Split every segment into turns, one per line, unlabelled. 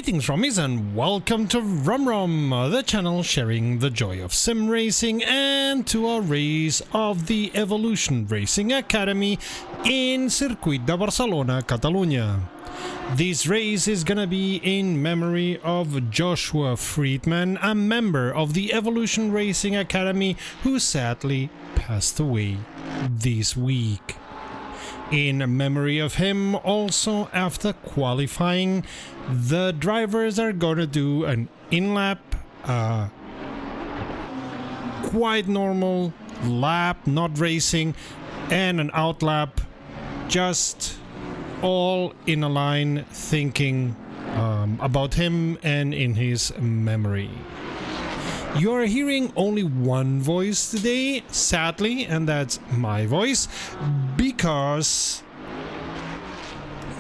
Greetings Rummies and welcome to Rum Rum, the channel sharing the joy of sim racing, and to our race of the Evolution Racing Academy in Circuit de Barcelona, Catalunya. This race is gonna be in memory of Joshua Friedman, a member of the Evolution Racing Academy who sadly passed away this week. In memory of him, also after qualifying, the drivers are gonna do an in-lap, quite normal lap, not racing, and an out-lap, just all in a line thinking about him and in his memory. You are hearing only one voice today, sadly, and that's my voice, because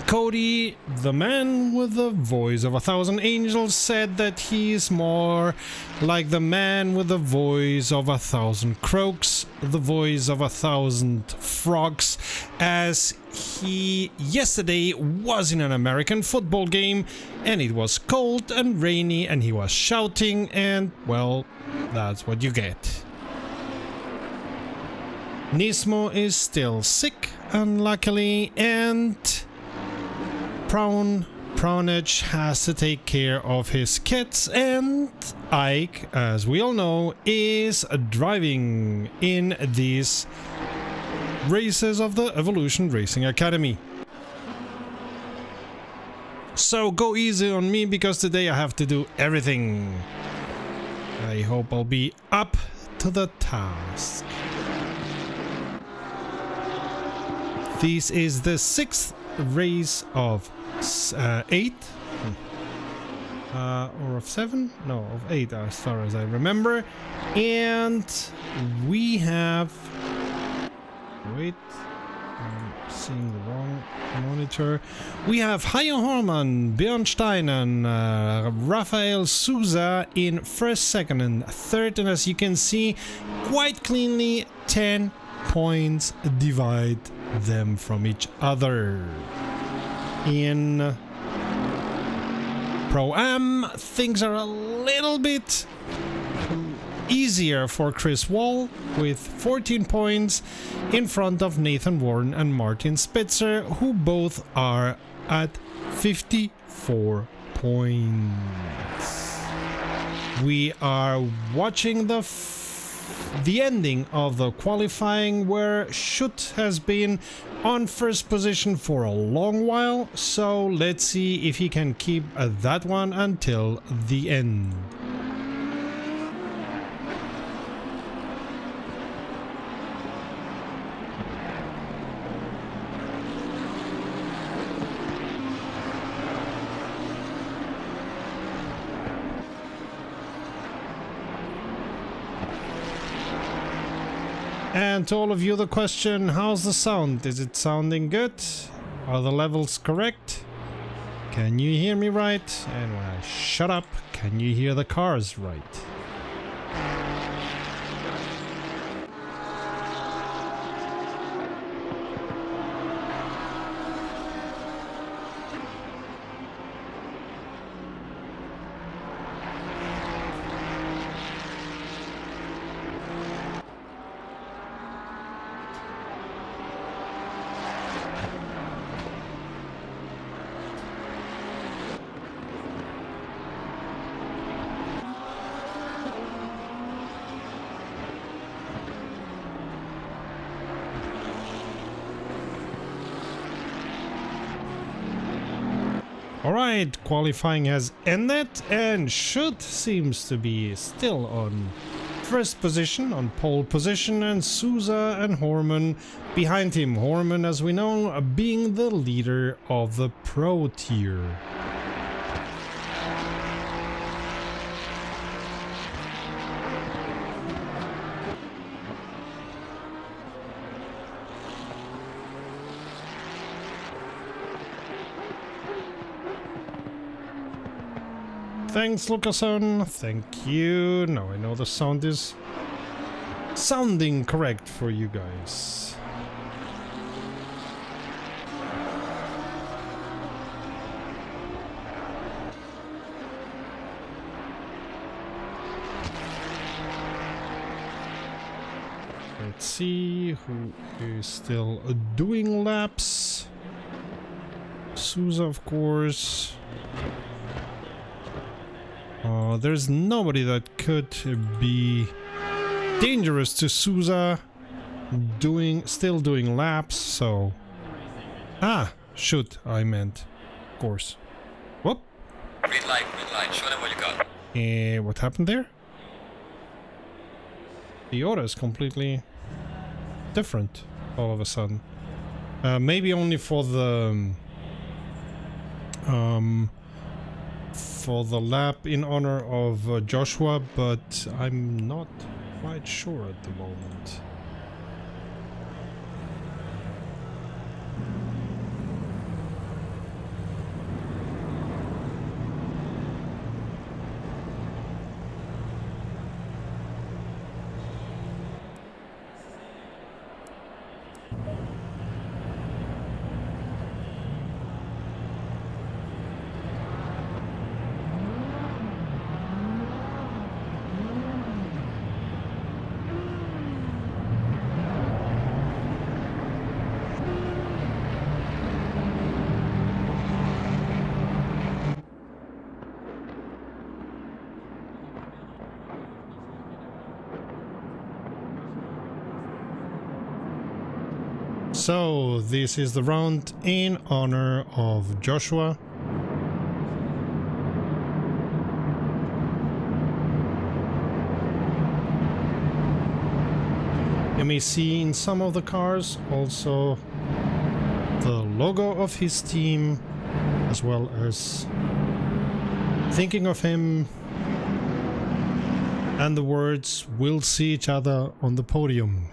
Cody, the man with the voice of 1,000 angels, said that he is more like the man with the voice of 1,000 croaks, the voice of 1,000 frogs, as he yesterday was in an American football game and it was cold and rainy and he was shouting, and well, that's what you get. Nismo is still sick, unluckily, and Prawnage has to take care of his kids, and Ike, as we all know, is driving in these races of the Evolution Racing Academy. So go easy on me, because today I have to do everything. I hope I'll be up to the task. This is the 6th race of 8 or of 7? No, of 8 as far as I remember. And we have... Wait, I'm seeing the wrong monitor. We have Hayo Horman, Björnstein, and Rafael Souza in first, second, and third. And as you can see, quite cleanly, 10 points divide them from each other. In Pro-Am, things are a little bit easier for Chris Wall with 14 points in front of Nathan Warren and Martin Spitzer, who both are at 54 points. We are watching the ending of the qualifying, where Schutt has been on first position for a long while, so let's see if he can keep that one until the end. And to all of you, the question, how's the sound? Is it sounding good? Are the levels correct? Can you hear me right? And when I shut up, can you hear the cars right? Alright, qualifying has ended, and Schutt seems to be still on first position, on pole position, and Souza and Horman behind him. Horman, as we know, being the leader of the Pro tier. Thanks, Lucason. Thank you. Now I know the sound is sounding correct for you guys. Let's see who is still doing laps. Sousa, of course. There's nobody that could be dangerous to Sousa. Still doing laps, so... Ah, shoot, I meant, of course. Whoop.
Green light, show them what you got.
What happened there? The order is completely different all of a sudden. Maybe only for the lap in honor of Joshua, but I'm not quite sure at the moment. So, this is the round in honor of Joshua. You may see in some of the cars also the logo of his team, as well as thinking of him and the words, "We'll see each other on the podium."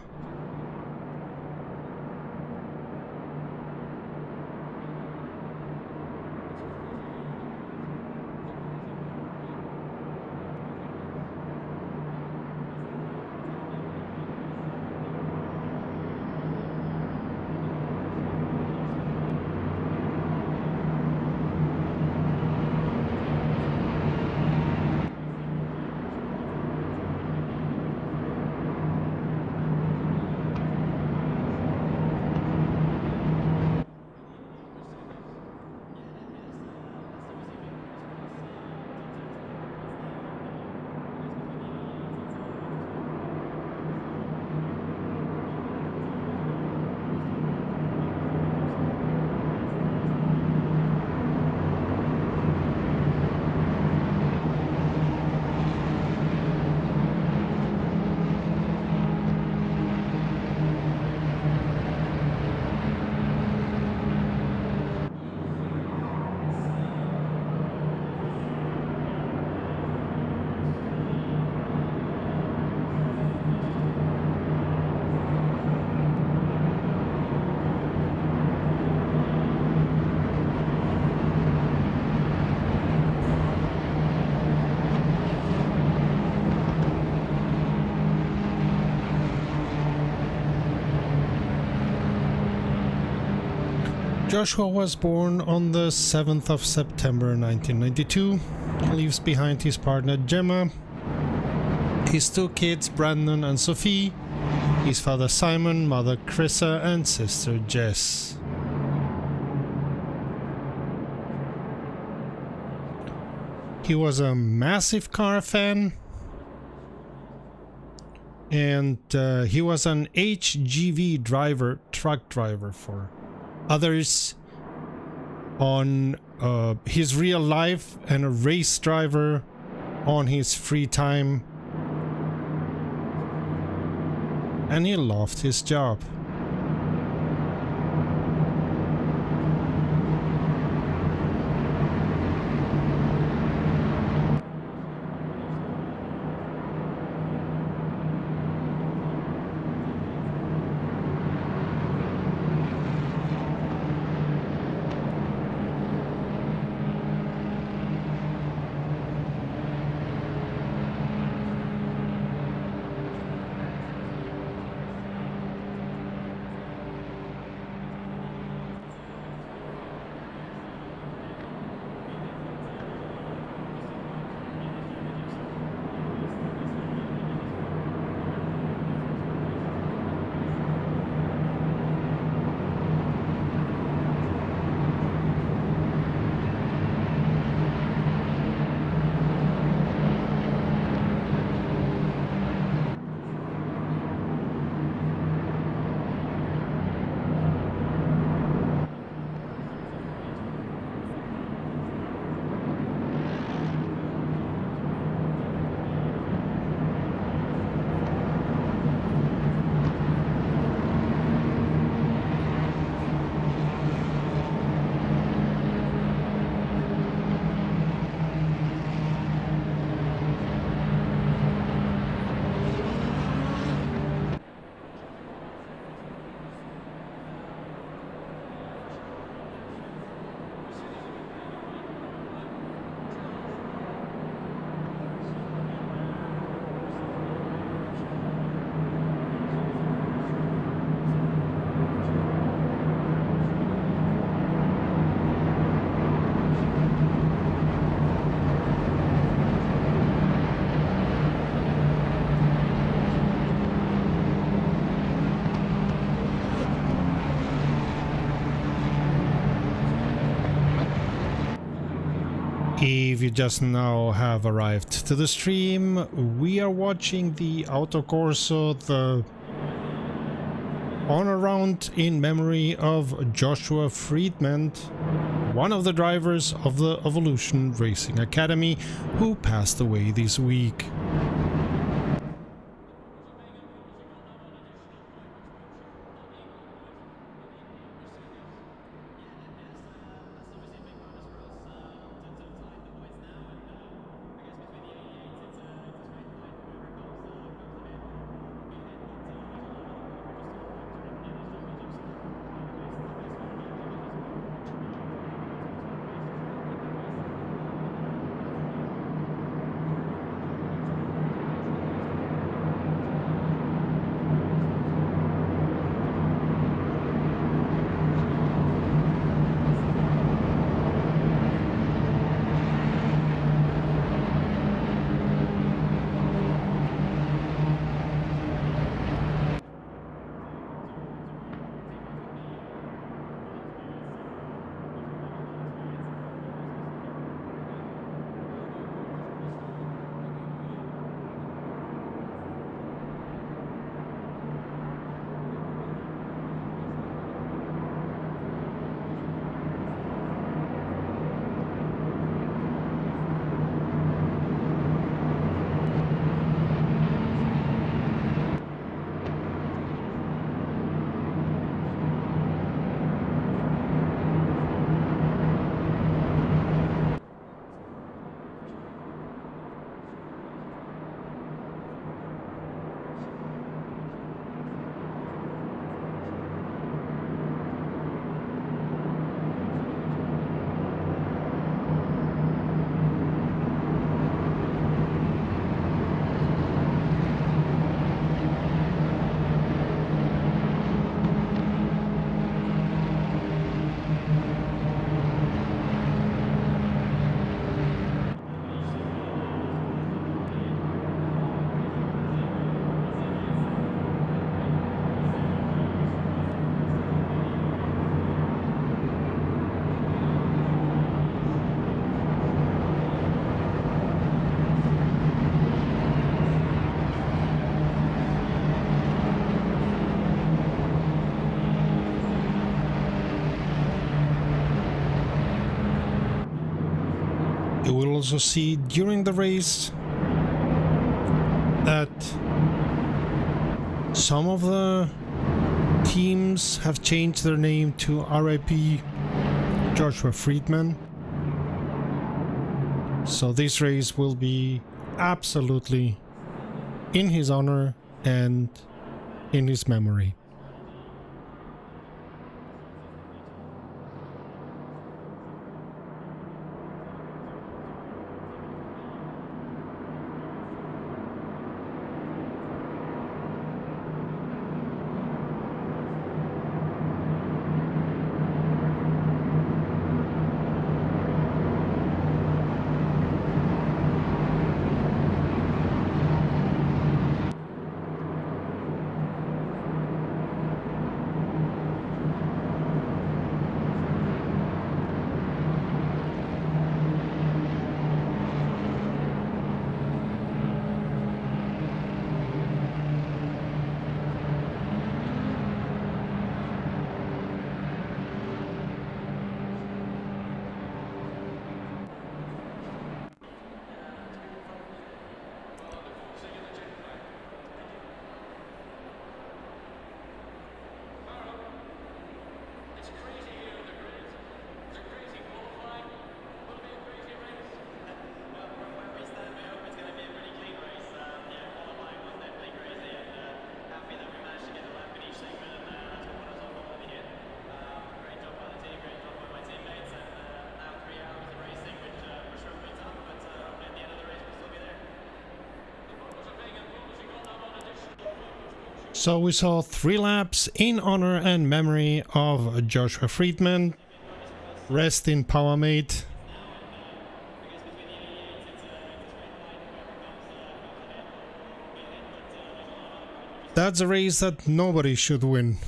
Joshua was born on the 7th of September 1992. He leaves behind his partner Gemma, his two kids Brandon and Sophie, his father Simon, mother Chrissa and sister Jess. He was a massive car fan, and he was an HGV driver, truck driver for others on his real life, and a race driver on his free time, and he loved his job. If you just now have arrived to the stream, we are watching the Auto Corso, the honor round in memory of Joshua Friedman, one of the drivers of the Evolution Racing Academy, who passed away this week. You will also see during the race that some of the teams have changed their name to RIP Joshua Friedman. So this race will be absolutely in his honor and in his memory. So we saw 3 laps in honor and memory of Joshua Friedman. Rest in power, mate. That's a race that nobody should win.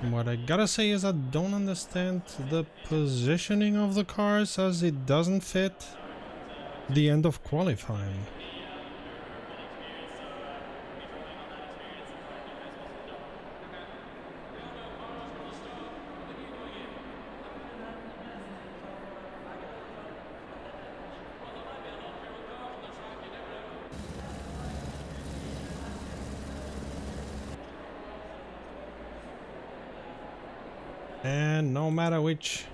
What I gotta say is I don't understand the positioning of the cars, as it doesn't fit the end of qualifying. And no matter which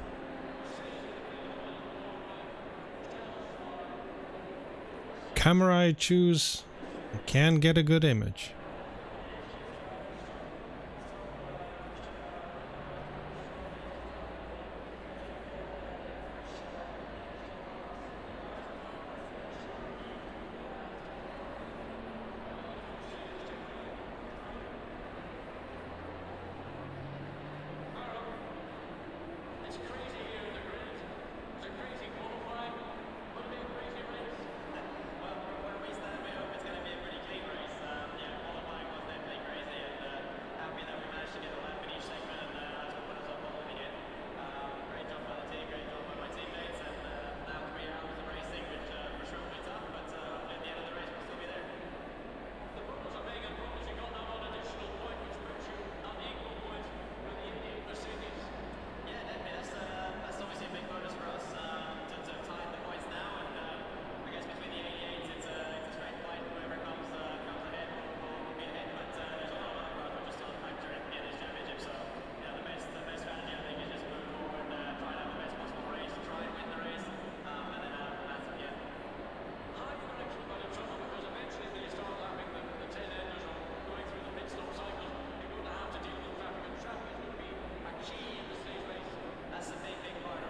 camera I choose, I can't get a good image.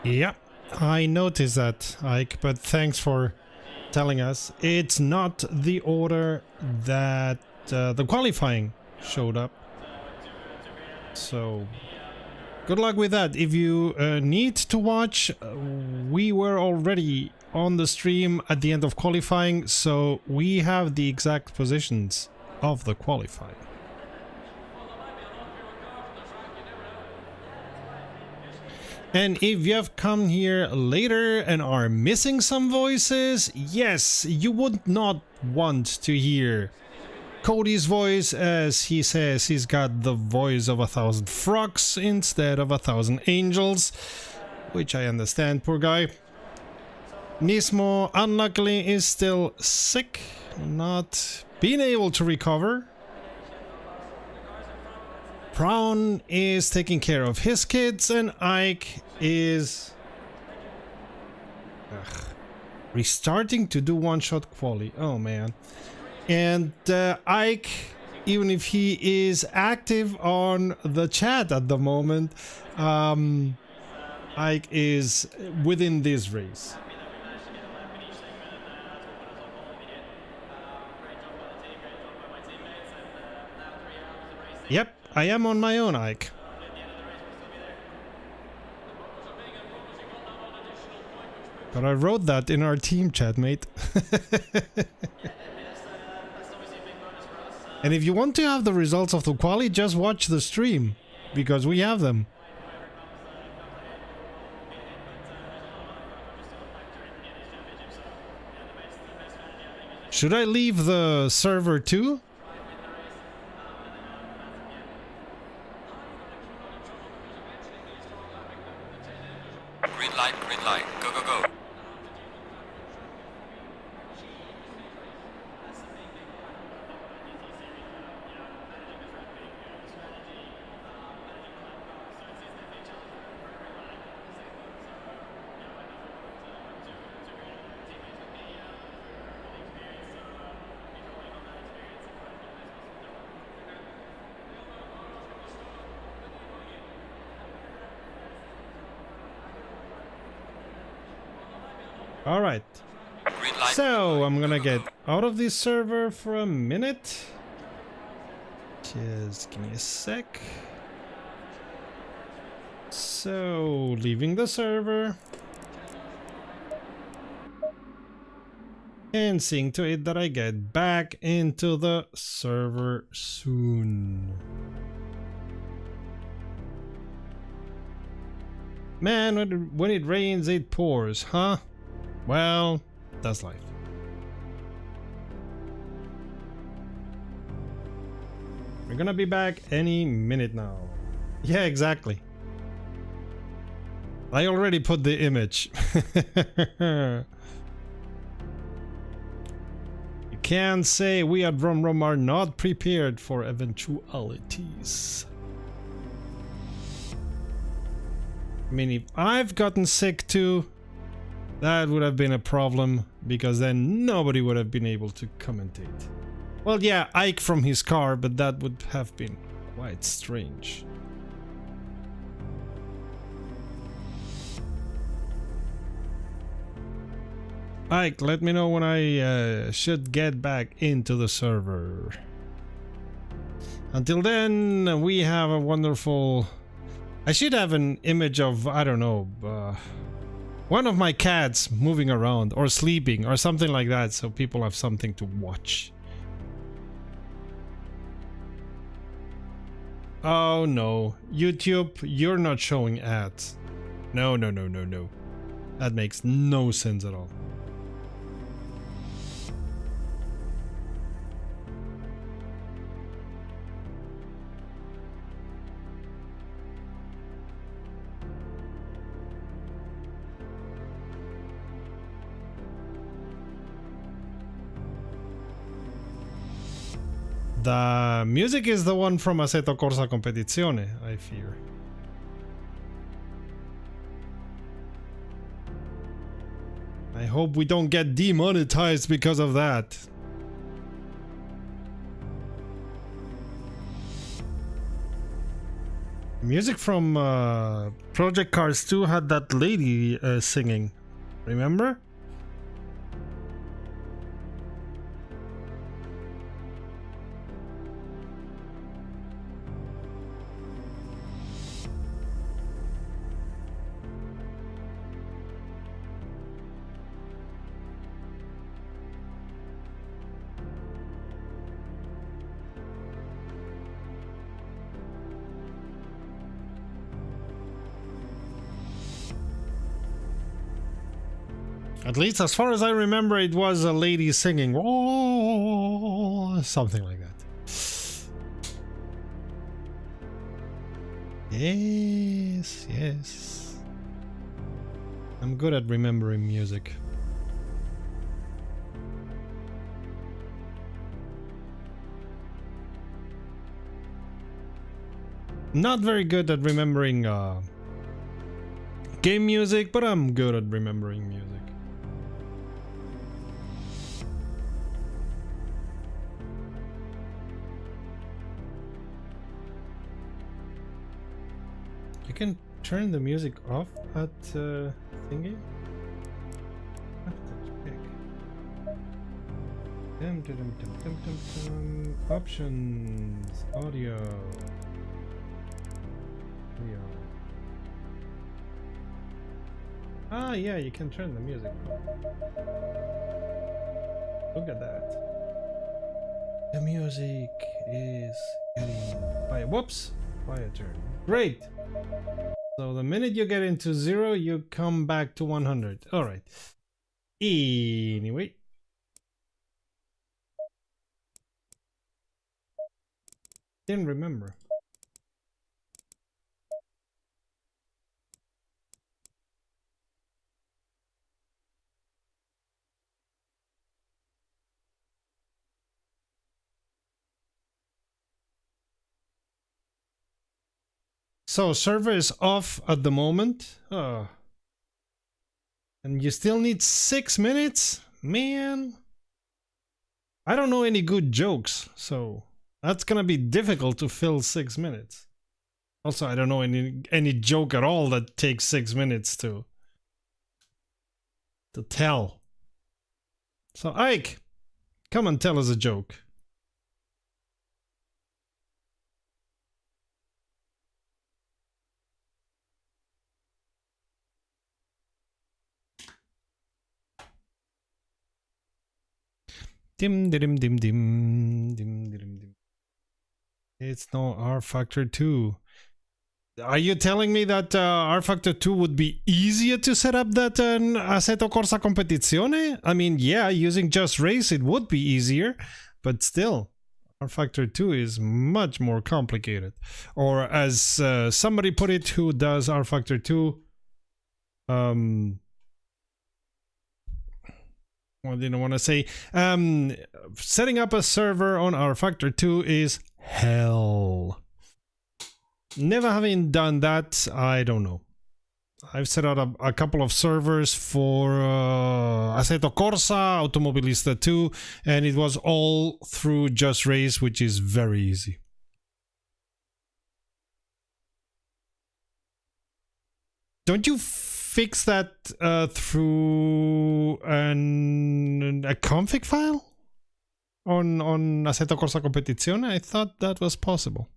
Yeah, I noticed that, Ike, but thanks for telling us. It's not the order that the qualifying showed up. So, good luck with that. If you need to watch, we were already on the stream at the end of qualifying, so we have the exact positions of the qualifying. And if you have come here later and are missing some voices, yes, you would not want to hear Cody's voice, as he says he's got the voice of 1,000 frogs instead of 1,000 angels, which I understand, poor guy. Nismo, unluckily, is still sick, not being able to recover. Brown is taking care of his kids, and Ike is restarting to do one-shot quali. Oh man. And Ike, even if he is active on the chat at the moment, Ike is within this race. Yep, I am on my own, Ike. But I wrote that in our team chat, mate. And if you want to have the results of the quali, just watch the stream, because we have them. Should I leave the server too?
Green light, go, go, go.
All right. So I'm gonna get out of this server for a minute. Just give me a sec. So leaving the server and seeing to it that I get back into the server soon. Man, when it rains, it pours, huh? Well, that's life. We're gonna be back any minute now. Yeah, exactly. I already put the image. You can't say we at Rum are not prepared for eventualities. I mean, if I've gotten sick too, that would have been a problem, because then nobody would have been able to commentate. Well, yeah, Ike from his car, but that would have been quite strange. Ike, let me know when I should get back into the server. Until then, we have a wonderful... I should have an image of, I don't know, one of my cats moving around or sleeping or something like that, so people have something to watch. Oh no, YouTube, you're not showing ads. No, no, no, no, no. That makes no sense at all. The music is the one from Assetto Corsa Competizione, I fear. I hope we don't get demonetized because of that. Music from Project Cars 2 had that lady singing. Remember? At least as far as I remember, it was a lady singing. Oh, something like that. Yes, yes. I'm good at remembering music. Not very good at remembering game music, but I'm good at remembering music. You can turn the music off at thingy? I have to check. Options, audio. Ah, yeah, you can turn the music off. Look at that. The music is getting quiet. Whoops! Quieter. Great! So the minute you get into 0, you come back to 100. Alright. Anyway. Didn't remember. So server is off at the moment. Oh. And you still need 6 minutes? Man. I don't know any good jokes, so that's gonna be difficult to fill 6 minutes. Also, I don't know any joke at all that takes 6 minutes to tell. So Ike, come and tell us a joke. Dim dim dim dim dim dim dim. It's no R factor 2. Are you telling me that R Factor 2 would be easier to set up than Assetto Corsa Competizione? I mean, yeah, using Just Race it would be easier, but still, R Factor 2 is much more complicated. Or as somebody put it who does R Factor 2, what did I want to say? Setting up a server on R Factor 2 is hell. Never having done that, I don't know. I've set up a couple of servers for Assetto Corsa, Automobilista 2, and it was all through Just Race, which is very easy. Don't you fix that through a config file on Assetto Corsa Competizione? I thought that was possible.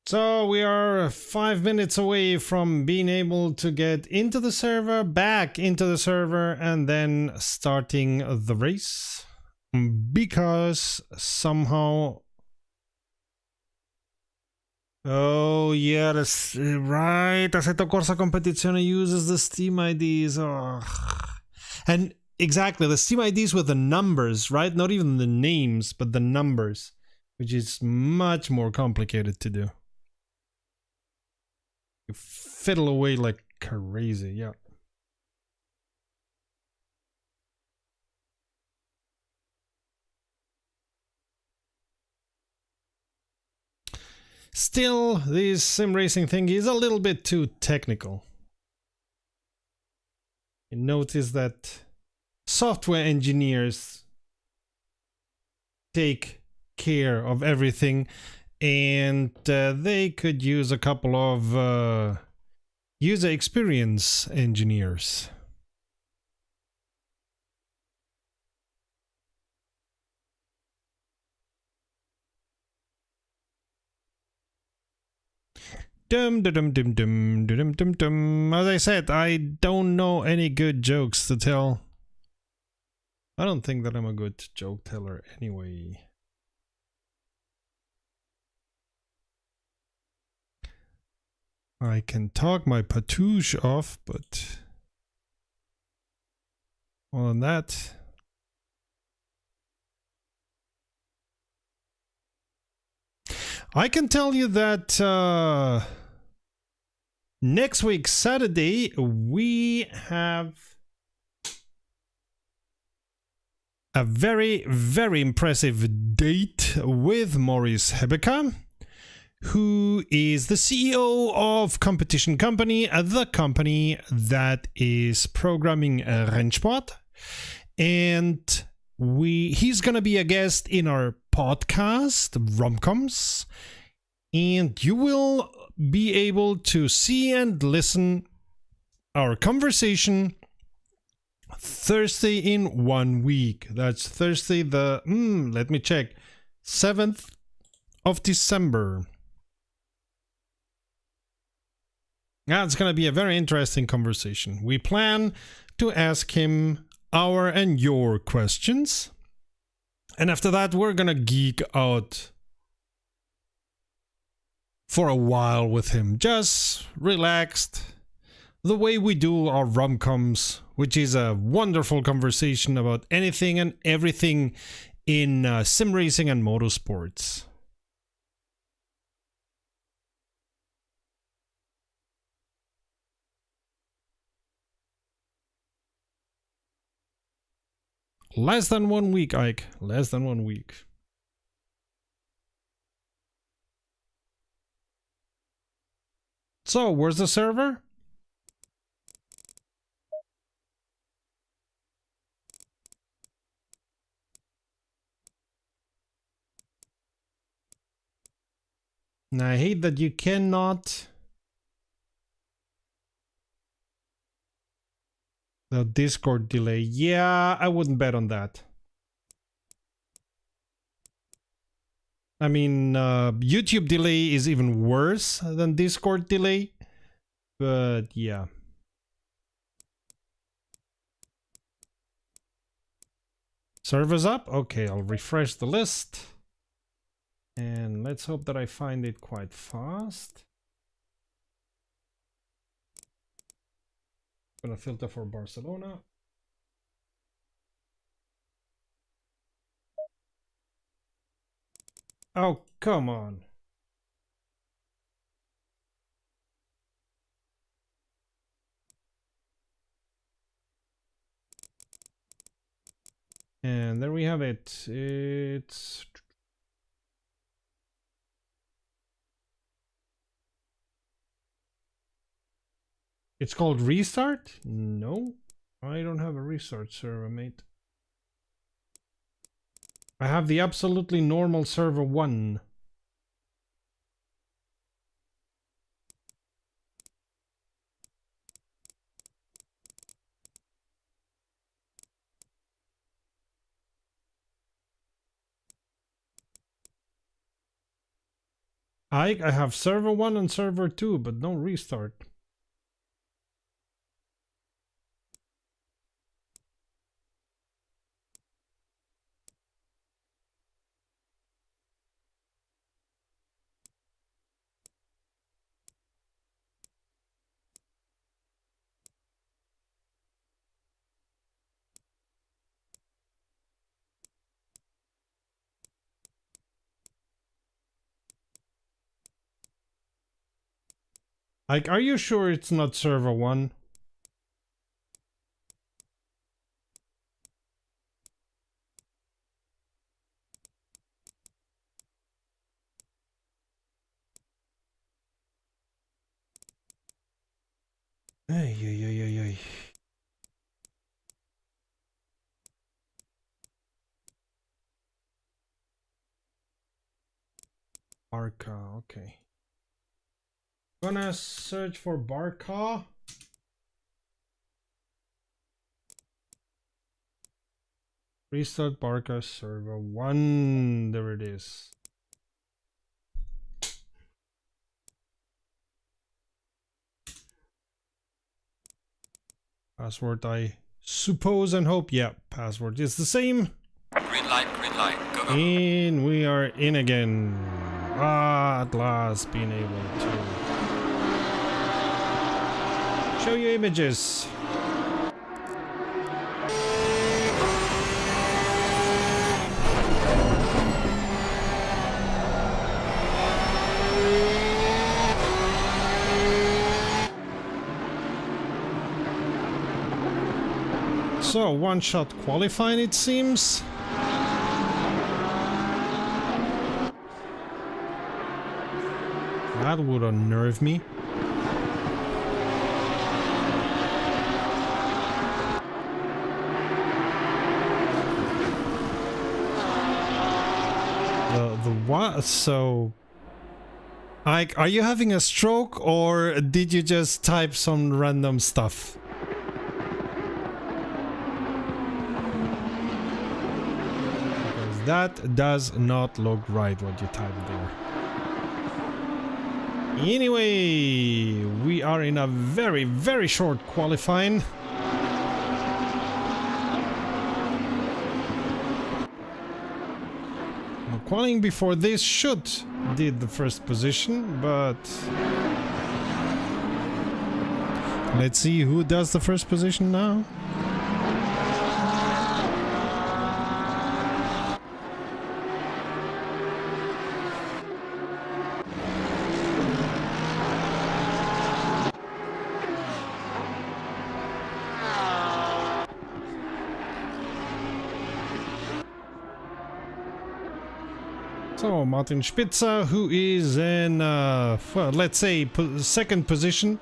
So we are 5 minutes away from being able to get into the server, back into the server, and then starting the race. Because somehow... Oh yeah, that's right. Assetto Corsa Competizione uses the Steam IDs. Oh. And exactly, the Steam IDs with the numbers, right? Not even the names, but the numbers, which is much more complicated to do. You fiddle away like crazy, yeah. Still, this sim racing thing is a little bit too technical. You notice that software engineers take care of everything, and they could use a couple of user experience engineers. Dum dum dum dum dum dum dum. As I said, I don't know any good jokes to tell. I don't think that I'm a good joke teller anyway. I can talk my patouche off, but more than that. I can tell you that next week, Saturday, we have a very, very impressive date with Maurice Hebeka, who is the CEO of Competition Company, the company that is programming Rennsport. And he's gonna be a guest in our podcast, Romcoms, and you will be able to see and listen our conversation Thursday in 1 week. That's Thursday the, let me check, 7th of December. Yeah, it's gonna be a very interesting conversation. We plan to ask him our and your questions. And after that, we're gonna geek out for a while with him. Just relaxed. The way we do our romcoms, which is a wonderful conversation about anything and everything in sim racing and motorsports. Less than 1 week, Ike. Less than 1 week. So, where's the server? And I hate that you cannot The Discord delay. Yeah, I wouldn't bet on that. I mean, YouTube delay is even worse than Discord delay. But yeah. Servers up? Okay, I'll refresh the list. And let's hope that I find it quite fast. Gonna filter for Barcelona. Oh, come on. And there we have it. It's called restart? No, I don't have a restart server, mate. I have the absolutely normal server 1. I have server 1 and server 2, but no restart. Like, are you sure it's not server 1? Ay, ay, ay, ay, ay. Barca, okay. Gonna search for Barca. Restart Barca server 1. There it is. Password, I suppose and hope. Yeah, password is the same.
Green light, go, go.
And we are in again. Ah, at last being able to show you images. So, one-shot qualifying, it seems. That would unnerve me. The what? So, like, are you having a stroke or did you just type some random stuff? That does not look right what you typed there. Anyway, we are in a very, very short qualifying. The qualifying before this should did the first position, but let's see who does the first position now. So Martin Spitzer, who is in, well, let's say, second position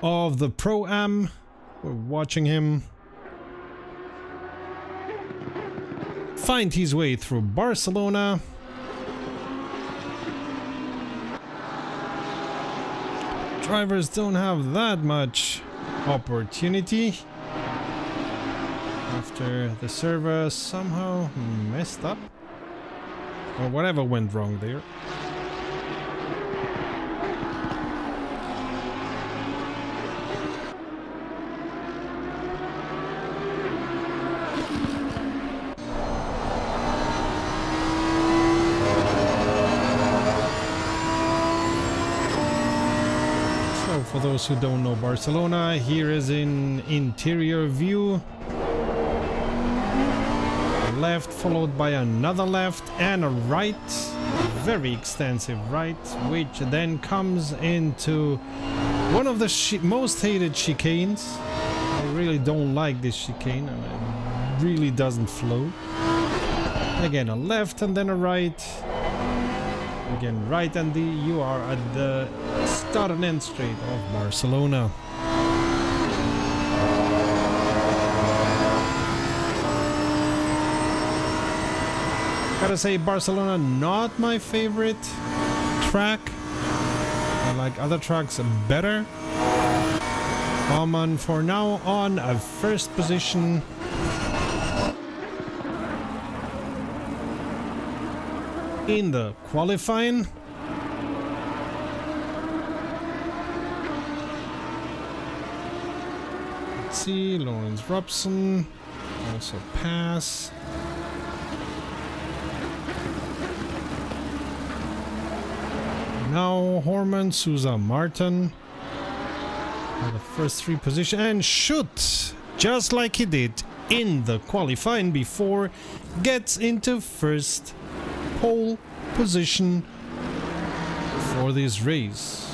of the Pro-Am. We're watching him find his way through Barcelona. Drivers don't have that much opportunity after the server somehow messed up or whatever went wrong there. For those who don't know Barcelona, here is an interior view. A left followed by another left and a right, very extensive right, which then comes into one of the most hated chicanes. I really don't like this chicane, and it really doesn't flow. Again, a left and then a right. Again, right, and you are at the start and end straight of Barcelona. Gotta say, Barcelona not my favorite track. I like other tracks better. Oman for now on a first position. In the qualifying. Let's see, Lawrence Robson also pass. Now Horman, Sousa, Martin are the first three positions and shoot just like he did in the qualifying before, gets into first pole position for this race.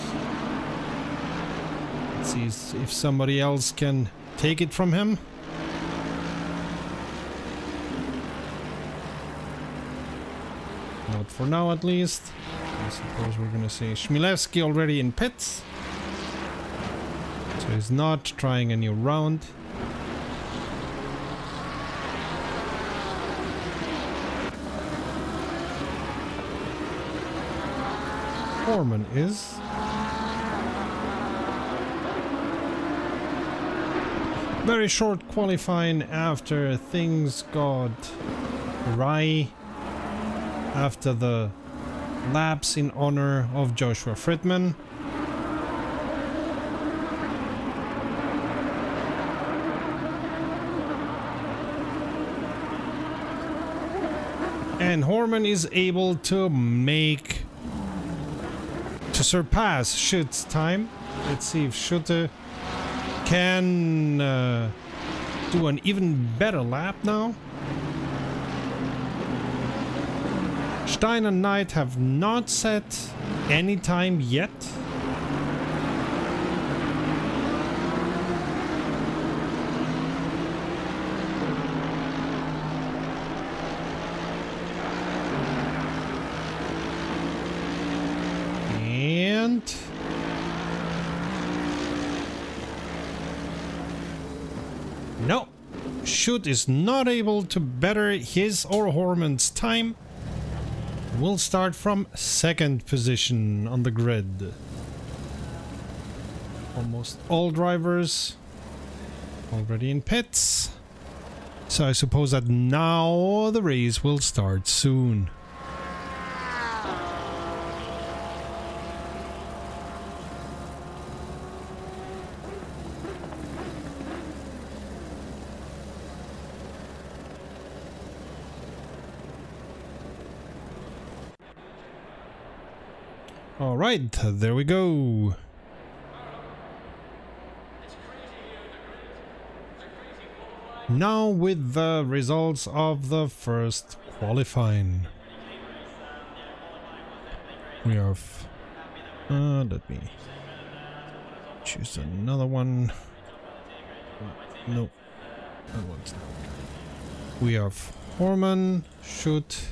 Let's see if somebody else can take it from him. Not for now, at least. I suppose we're gonna see Chmielewski already in pits, so he's not trying a new round. Foreman is. Very short qualifying after things got awry after the laps in honor of Joshua Friedman. And Horman is able to surpass Schutt's time. Let's see if Schutte can do an even better lap now. Stein and Knight have not set any time yet. No, Schutt is not able to better his or Horman's time. We'll start from second position on the grid. Almost all drivers already in pits. So I suppose that now the race will start soon. All right, there we go. Now with the results of the first qualifying. We have... let me choose another one. No, that one's not. We have Horman, Schutt,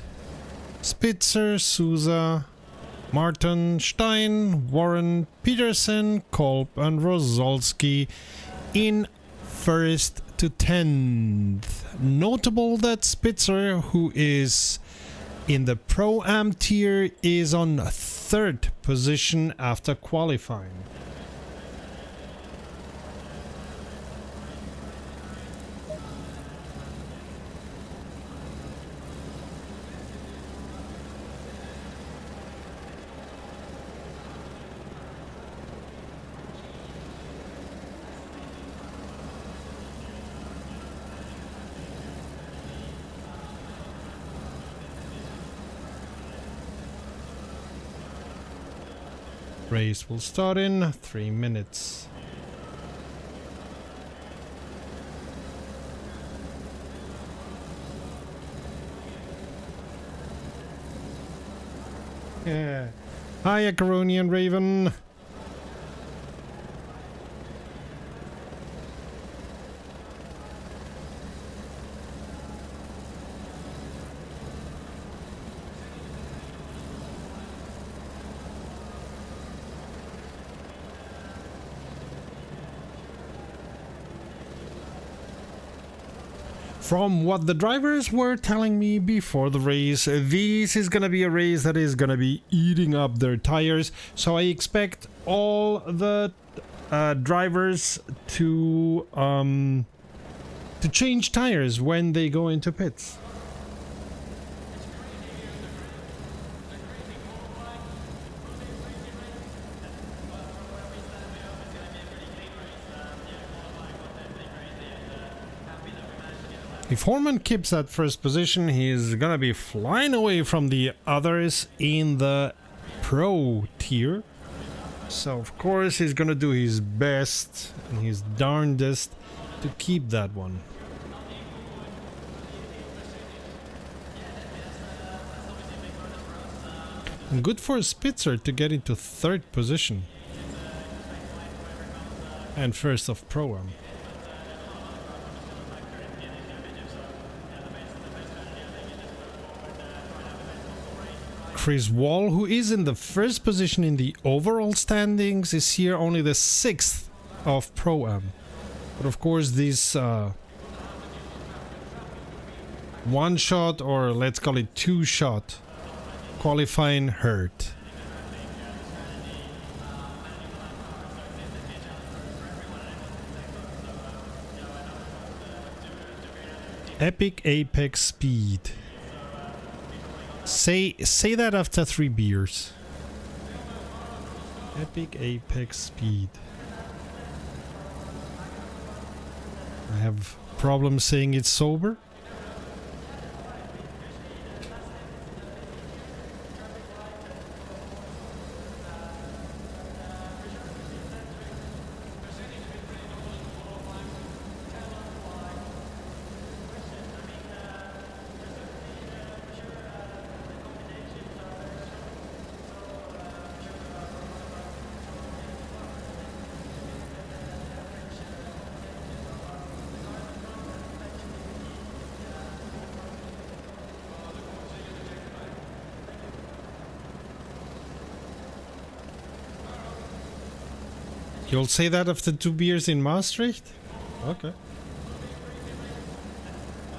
Spitzer, Sousa, Martin, Stein, Warren, Peterson, Kolb and Rosolski in 1st to 10th. Notable that Spitzer, who is in the Pro-Am tier, is on 3rd position after qualifying. Race will start in 3 minutes. Yeah. Hi, Acaronian Raven. From what the drivers were telling me before the race, this is gonna be a race that is gonna be eating up their tires. So I expect all the drivers to change tires when they go into pits. If Horman keeps that first position, he's gonna be flying away from the others in the pro tier. So of course he's gonna do his best and his darndest to keep that one. And good for Spitzer to get into third position. And first of Pro-Am. Chris Wall, who is in the first position in the overall standings, is here only the 6th of Pro-Am. But of course this one shot, or let's call it 2 shot, qualifying hurt. Epic Apex Speed. Say that after 3 beers. Epic Apex Speed. I have problems saying it's sober. You'll say that after 2 beers in Maastricht? Okay.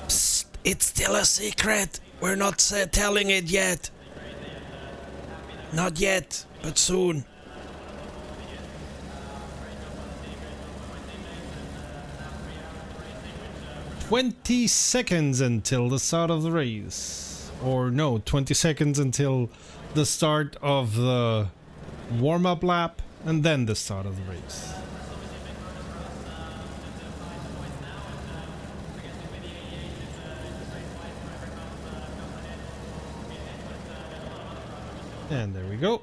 Psst, it's still a secret. We're not telling it yet. Not yet, but soon. "20 seconds until the start of the race." Or no, 20 seconds until the start of the warm-up lap. And then the start of the race. And there we go.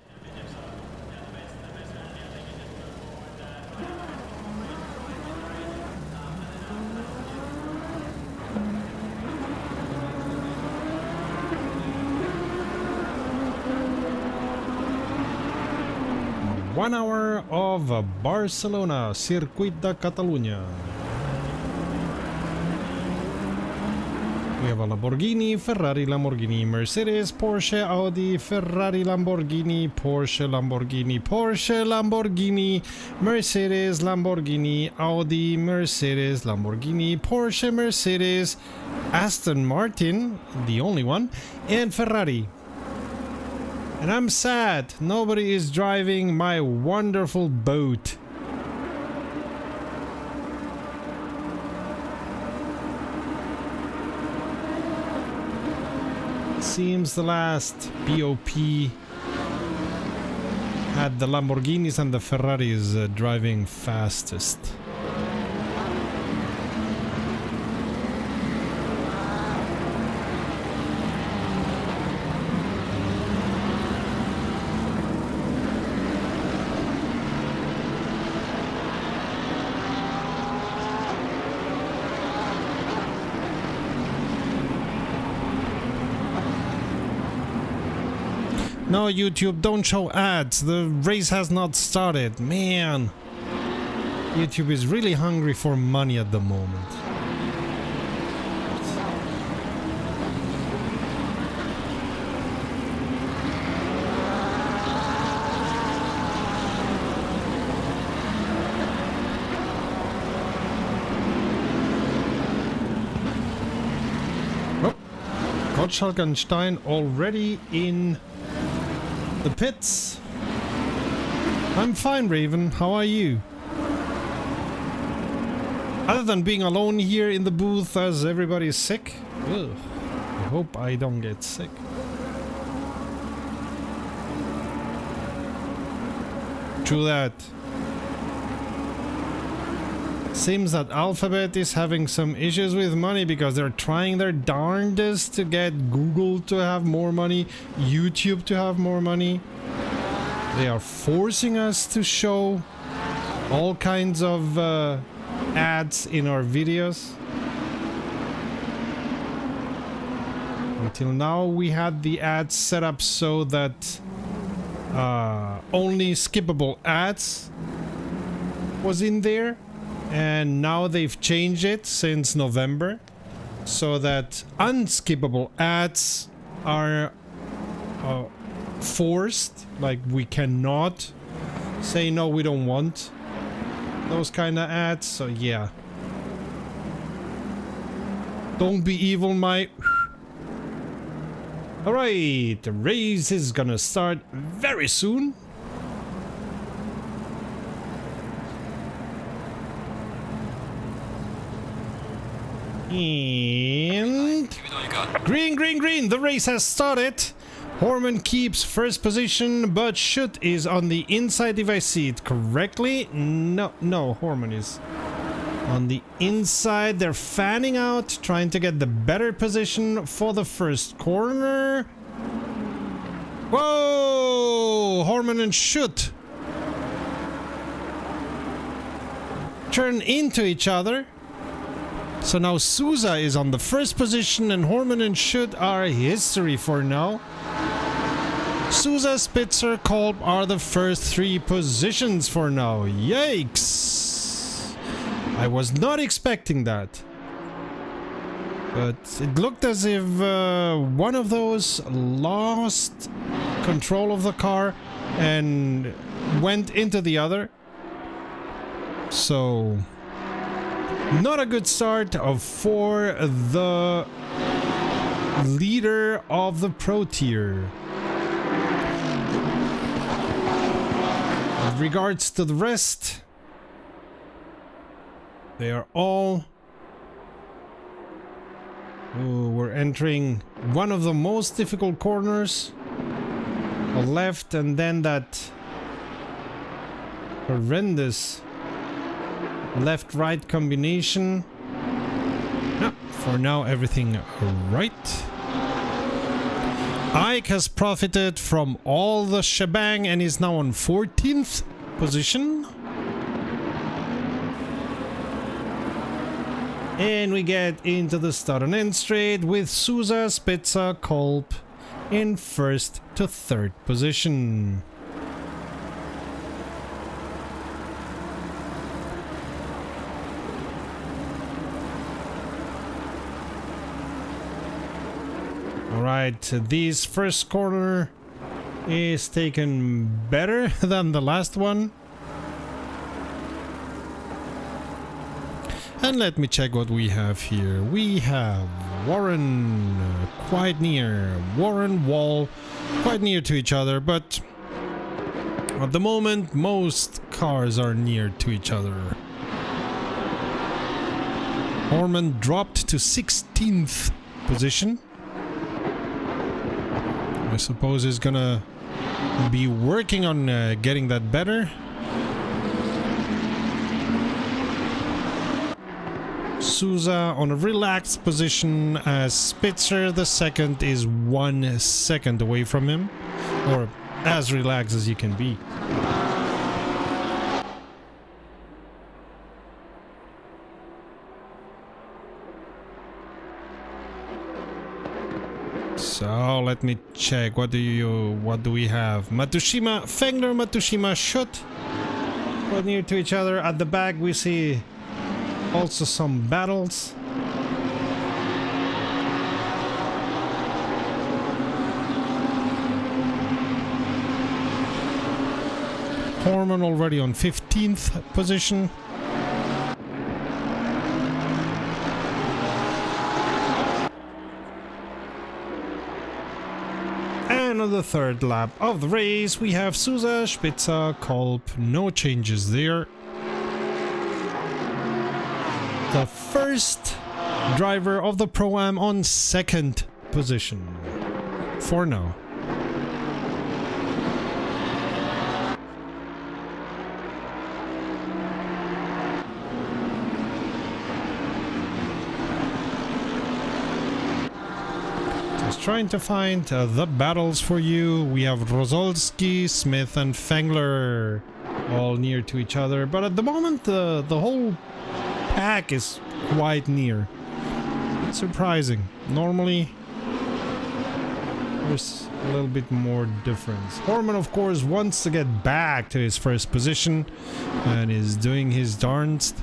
One hour of Barcelona, Circuit de Catalunya. We have a Lamborghini, Ferrari, Lamborghini, Mercedes, Porsche, Audi, Ferrari, Lamborghini, Porsche, Lamborghini, Porsche, Lamborghini, Mercedes, Lamborghini, Audi, Mercedes, Lamborghini, Porsche, Mercedes, Aston Martin, the only one, and Ferrari. And I'm sad, nobody is driving my wonderful boat. Seems the last BOP had the Lamborghinis and the Ferraris driving fastest. No, YouTube, don't show ads. The race has not started. Man. YouTube is really hungry for money at the moment. Schalkenstein already in the pits. I'm fine, Raven. How are you? Other than being alone here in the booth as everybody's sick. Ugh. I hope I don't get sick. True that. Seems that Alphabet is having some issues with money because they're trying their darndest to get Google to have more money, YouTube to have more money. They are forcing us to show all kinds of ads in our videos. Until now we had the ads set up so that only skippable ads was in there. And now they've changed it since November so that unskippable ads are forced. Like, we cannot say no, we don't want those kind of ads. So yeah, don't be evil, my. All right, the race is gonna start very soon. And green, green, green. The race has started. Horman keeps first position, but Schutt is on the inside if I see it correctly. No, Horman is on the inside. They're fanning out, trying to get the better position for the first corner. Whoa! Horman and Schutt turn into each other. So now Sousa is on the first position and Horman and Schutt are history for now. Sousa, Spitzer, Kolb are the first three positions for now. Yikes! I was not expecting that. But it looked as if one of those lost control of the car and went into the other. So not a good start for the leader of the Pro Tier. With regards to the rest, they are all... Ooh, we're entering one of the most difficult corners. A left and then that horrendous left-right combination. No, for now everything right. Ike has profited from all the shebang and is now on 14th position. And we get into the start and end straight with Sousa, Spitzer, Kolb in first to third position. Alright, this first corner is taken better than the last one. And let me check what we have here. We have Warren quite near. Warren, Wall quite near to each other, but at the moment most cars are near to each other. Horman dropped to 16th position. I suppose he's gonna be working on getting that better. Sousa on a relaxed position as Spitzer the second is 1 second away from him, or as relaxed as you can be. So let me check. What do we have? Matsushima, Fengler, Matsushima, Schutt. Quite near to each other. At the back we see also some battles. Horman already on 15th position. And on the third lap of the race we have Sousa, Spitzer, Kolb, no changes there. The first driver of the Pro-Am on second position for now. Trying to find the battles for you. We have Rozolski, Smith and Fengler all near to each other, but at the moment the whole pack is quite near. It's surprising. Normally there's a little bit more difference. Horman of course wants to get back to his first position and is doing his darnest.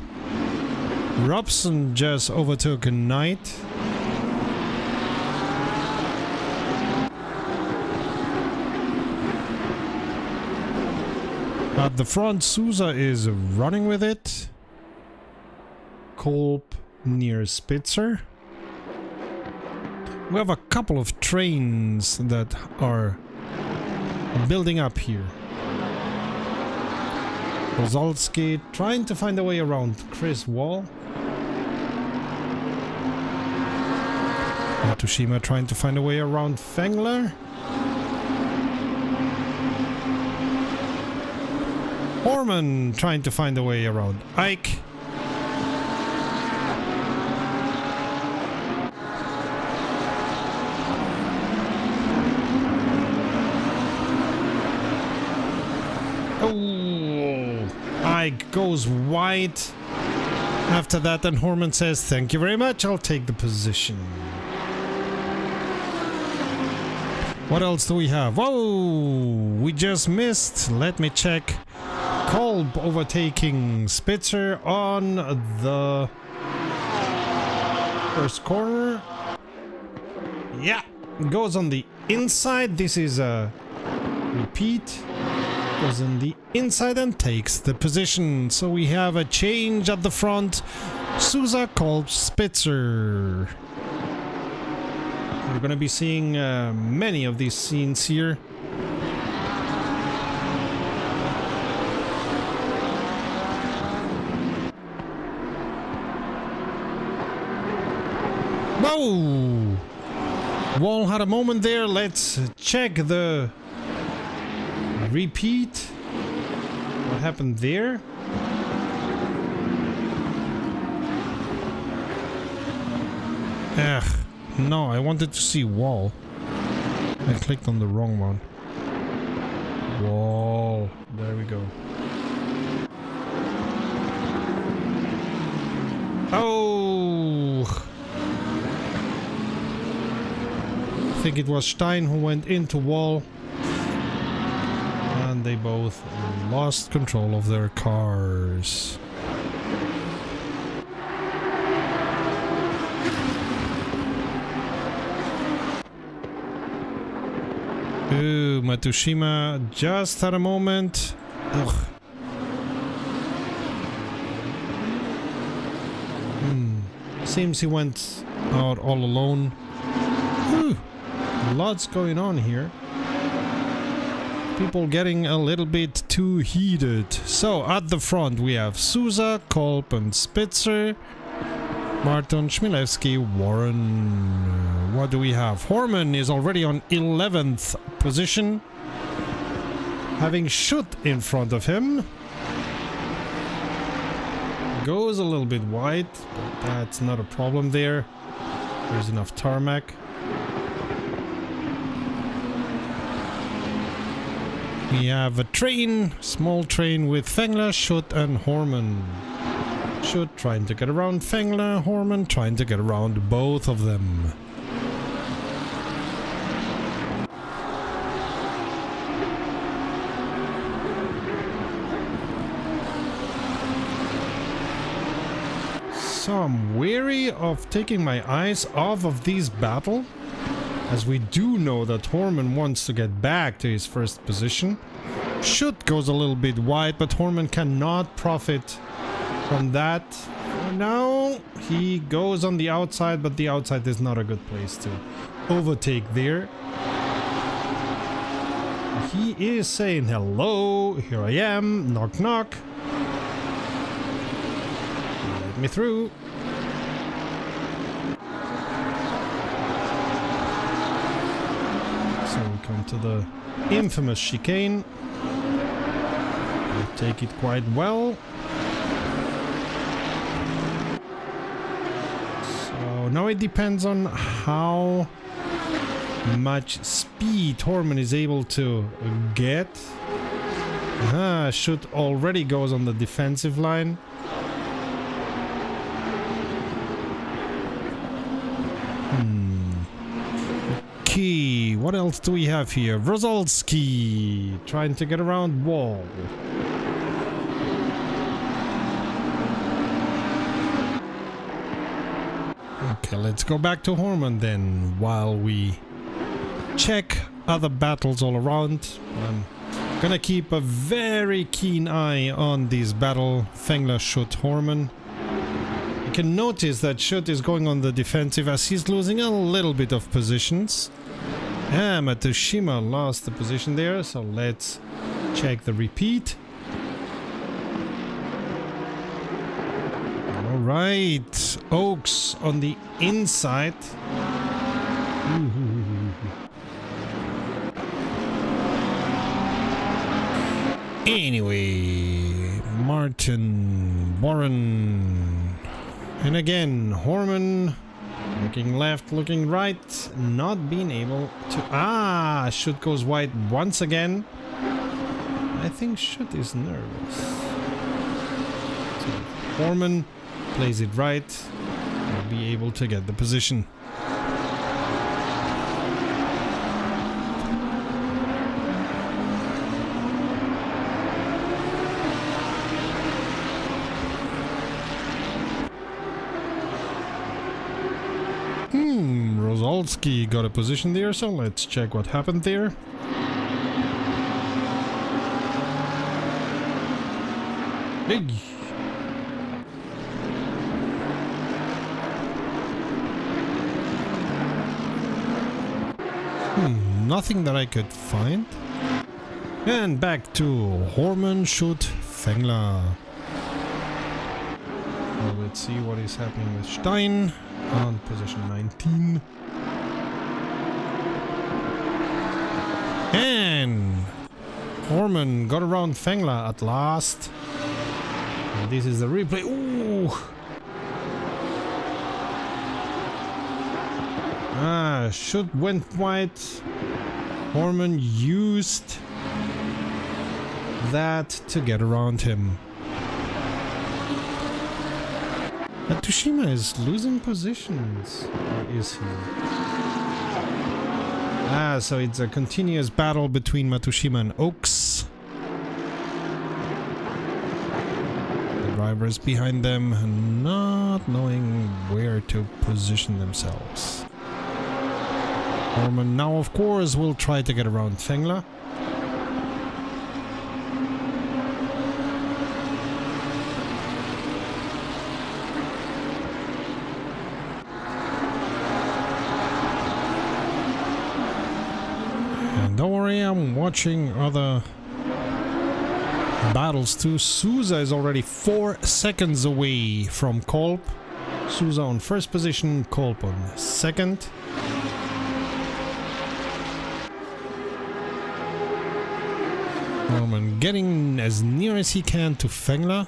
Robson just overtook Knight. At the front, Sousa is running with it. Kolb near Spitzer. We have a couple of trains that are building up here. Rozolski trying to find a way around Chris Wall. Matsushima trying to find a way around Fengler. Horman trying to find a way around Ike. Oh, Ike goes wide. After that, then Horman says, "Thank you very much, I'll take the position." What else do we have? Whoa, we just missed. Let me check. Kolb overtaking Spitzer on the first corner. Yeah, goes on the inside. This is a repeat. Goes on the inside and takes the position. So we have a change at the front. Sousa, Kolb, Spitzer. We're gonna be seeing many of these scenes here. Whoa! Wall had a moment there. Let's check the repeat. What happened there? Ugh. No, I wanted to see Wall. I clicked on the wrong one. Wall. There we go. Oh! I think it was Stein who went into Wall. And they both lost control of their cars. Ooh, Matsushima just had a moment. Ugh. Seems he went out all alone. Ooh, lots going on here. People getting a little bit too heated. So at the front we have Sousa, Kolb and Spitzer. Martin, Chmielewski, Warren. What do we have? Horman is already on 11th position, having Schutt in front of him. Goes a little bit wide, but that's not a problem there. There's enough tarmac. We have a train, small train with Fengler, Schutt and Horman. Schutt trying to get around Fengler, Horman trying to get around both of them. So I'm wary of taking my eyes off of this battle, as we do know that Horman wants to get back to his first position. Schutt goes a little bit wide, but Horman cannot profit from that. Now he goes on the outside, but the outside is not a good place to overtake there. He is saying hello, here I am, knock knock. Let me through. So we come to the infamous chicane. We take it quite well. So now it depends on how much speed Horman is able to get. Schutt already goes on the defensive line. Okay, what else do we have here? Wrosolski trying to get around wall. Okay, let's go back to Horman then, while we check other battles all around. I'm gonna keep a very keen eye on this battle, Fengler, Schutt, Horman. You can notice that Schutt is going on the defensive as he's losing a little bit of positions. Matsushima lost the position there, so let's check the repeat. Alright, Oaks on the inside. Anyway, Martin, Warren, and again, Horman looking left, looking right, not being able to... Schutt goes wide once again. I think Schutt is nervous. So Horman plays it right, will be able to get the position. Wrosolski got a position there, so let's check what happened there. Big. Nothing that I could find. And back to Horman, Schutt, Fengler. Well, let's see what is happening with Stein on position 19. And Horman got around Fengler at last. And this is the replay. Ooh! Schutt went wide. Horman used that to get around him. Matsushima is losing positions. Where is he? So it's a continuous battle between Matsushima and Oaks. The drivers behind them not knowing where to position themselves. Horman now, of course, will try to get around Fengler. And don't worry, I'm watching other battles too. Sousa is already 4 seconds away from Kolb. Sousa on first position, Kolb on second. Horman getting as near as he can to Fengler.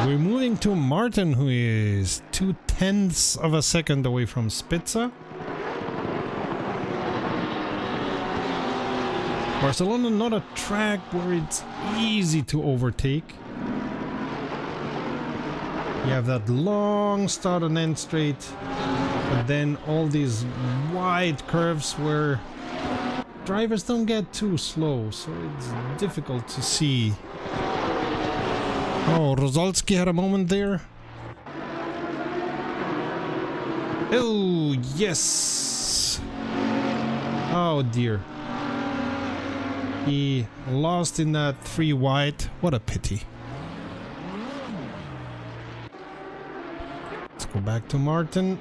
We're moving to Martin, who is 0.2 of a second away from Spitzer. Barcelona, not a track where it's easy to overtake. You have that long start and end straight, but then all these wide curves where drivers don't get too slow, so it's difficult to see. Oh, Rozalski had a moment there. Oh, yes. Oh, dear. He lost in that 3 wide. What a pity. Let's go back to Martin,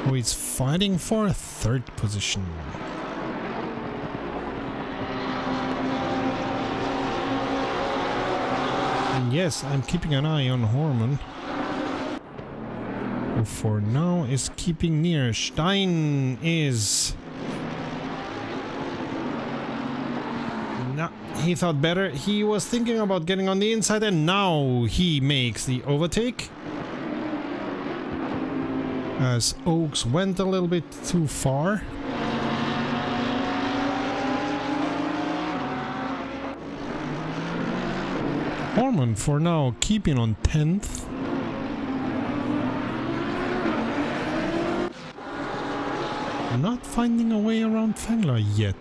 who is fighting for a 3rd position. And yes, I'm keeping an eye on Horman, who for now is keeping near. Stein is... No, he thought better. He was thinking about getting on the inside, and now he makes the overtake. As Oaks went a little bit too far. Horman for now keeping on 10th. Not finding a way around Fengler yet.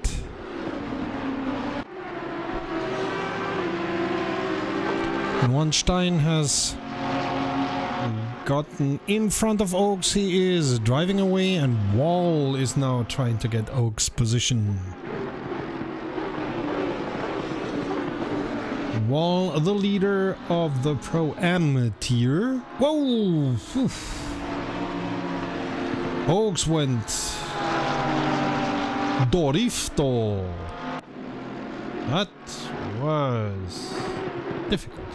And once Stein has gotten in front of Oaks, he is driving away, and Wall is now trying to get Oaks' position. Wall, the leader of the Pro-Am tier. Whoa! Oof. Oaks went Dorifto. That was difficult.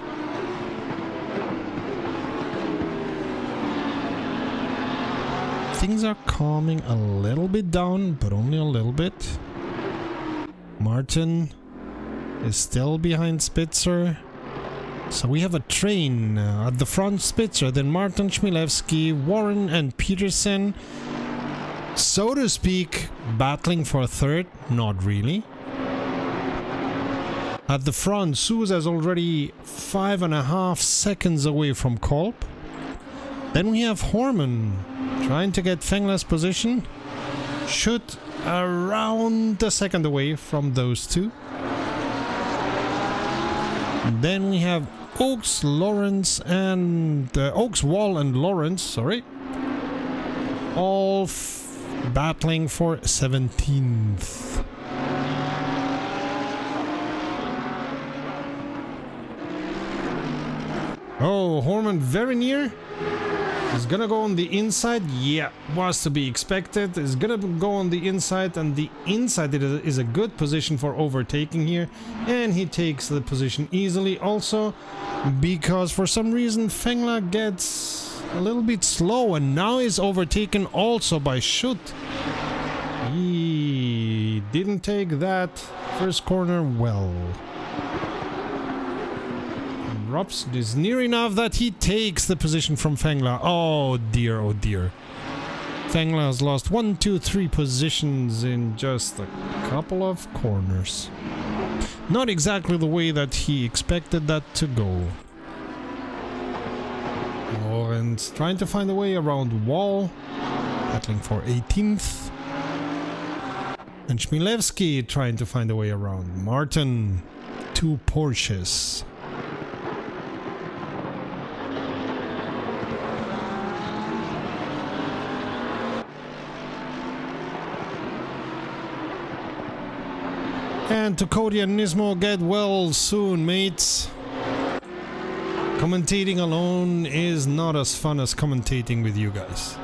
Things are calming a little bit down, but only a little bit. Martin is still behind Spitzer. So we have a train at the front. Spitzer, then Martin, Chmielewski, Warren and Peterson, so to speak, battling for a 3rd. Not really. At the front, Souza is already 5.5 seconds away from Kolb. Then we have Horman trying to get Fengler's position. Should around a second away from those two. Then we have Oaks, Lawrence and Oaks, Wall and Lawrence, sorry. All battling for 17th. Oh, Horman very near. He's gonna go on the inside. Yeah, was to be expected. He's gonna go on the inside, and the inside is a good position for overtaking here. And he takes the position easily also, because for some reason Fengler gets a little bit slow, and now is overtaken also by Schutt. He didn't take that first corner well. Robson is near enough that he takes the position from Fengler. Oh dear, oh dear. Fengler has lost 1, 2, 3 positions in just a couple of corners. Not exactly the way that he expected that to go. Lawrence trying to find a way around Wall, battling for 18th. And Chmielewski trying to find a way around Martin. 2 Porsches. And to Cody and Nismo, get well soon, mates. Commentating alone is not as fun as commentating with you guys.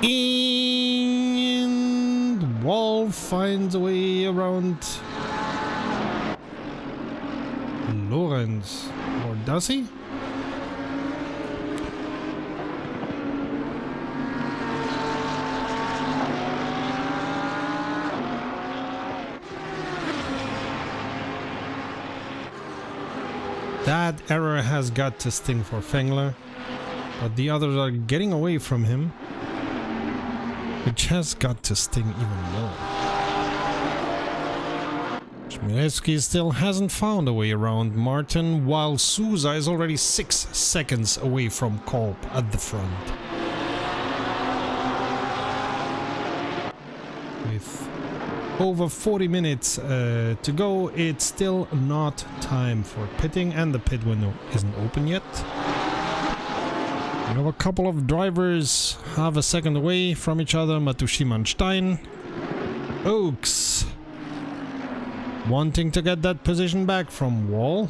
And Wall finds a way around Lawrence. Or does he? That error has got to sting for Fengler, but the others are getting away from him, which has got to sting even more. Chmielewski still hasn't found a way around Martin, while Sousa is already 6 seconds away from Kolb at the front. With over 40 minutes to go, it's still not time for pitting, and the pit window isn't open yet. We have a couple of drivers half a second away from each other, Matushima and Stein. Oaks wanting to get that position back from Wall.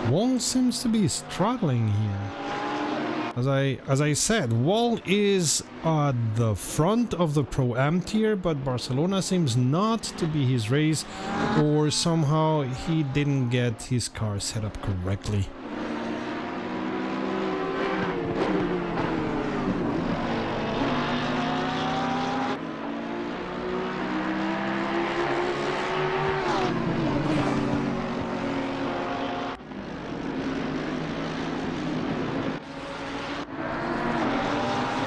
Wall seems to be struggling here. As I said, Wall is at the front of the Pro-Am tier, but Barcelona seems not to be his race, or somehow he didn't get his car set up correctly.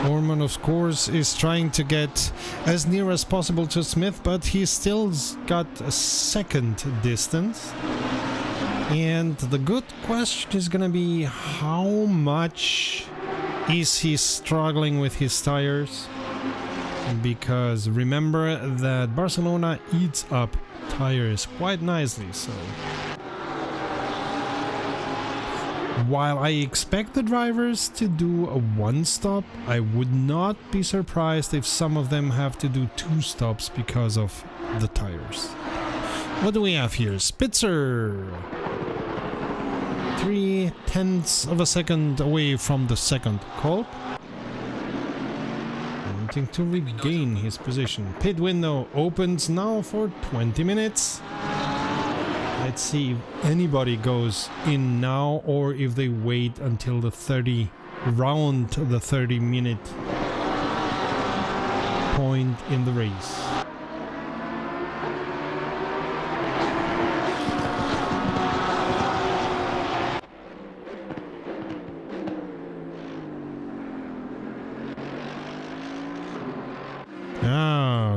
Orman, of course, is trying to get as near as possible to Smith, but he's still got a second distance. And the good question is gonna be, how much is he struggling with his tires? Because remember that Barcelona eats up tires quite nicely, so... While I expect the drivers to do a 1 stop, I would not be surprised if some of them have to do 2 stops because of the tires. What do we have here? Spitzer! 0.3 of a second away from the second Kolb. Wanting to regain his position. Pit window opens now for 20 minutes. Let's see if anybody goes in now or if they wait until the 30-minute point in the race.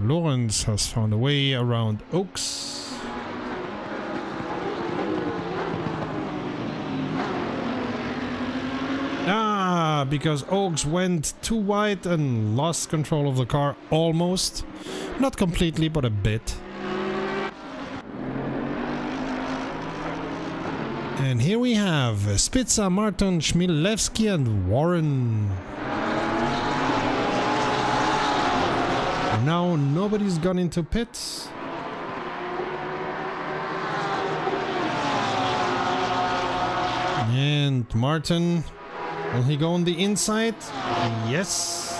Lawrence has found a way around Oaks. Because Oaks went too wide and lost control of the car almost. Not completely, but a bit. And here we have Spitzer, Martin, Chmielewski and Warren. And now nobody's gone into pits. And Martin... Will he go on the inside? Yes.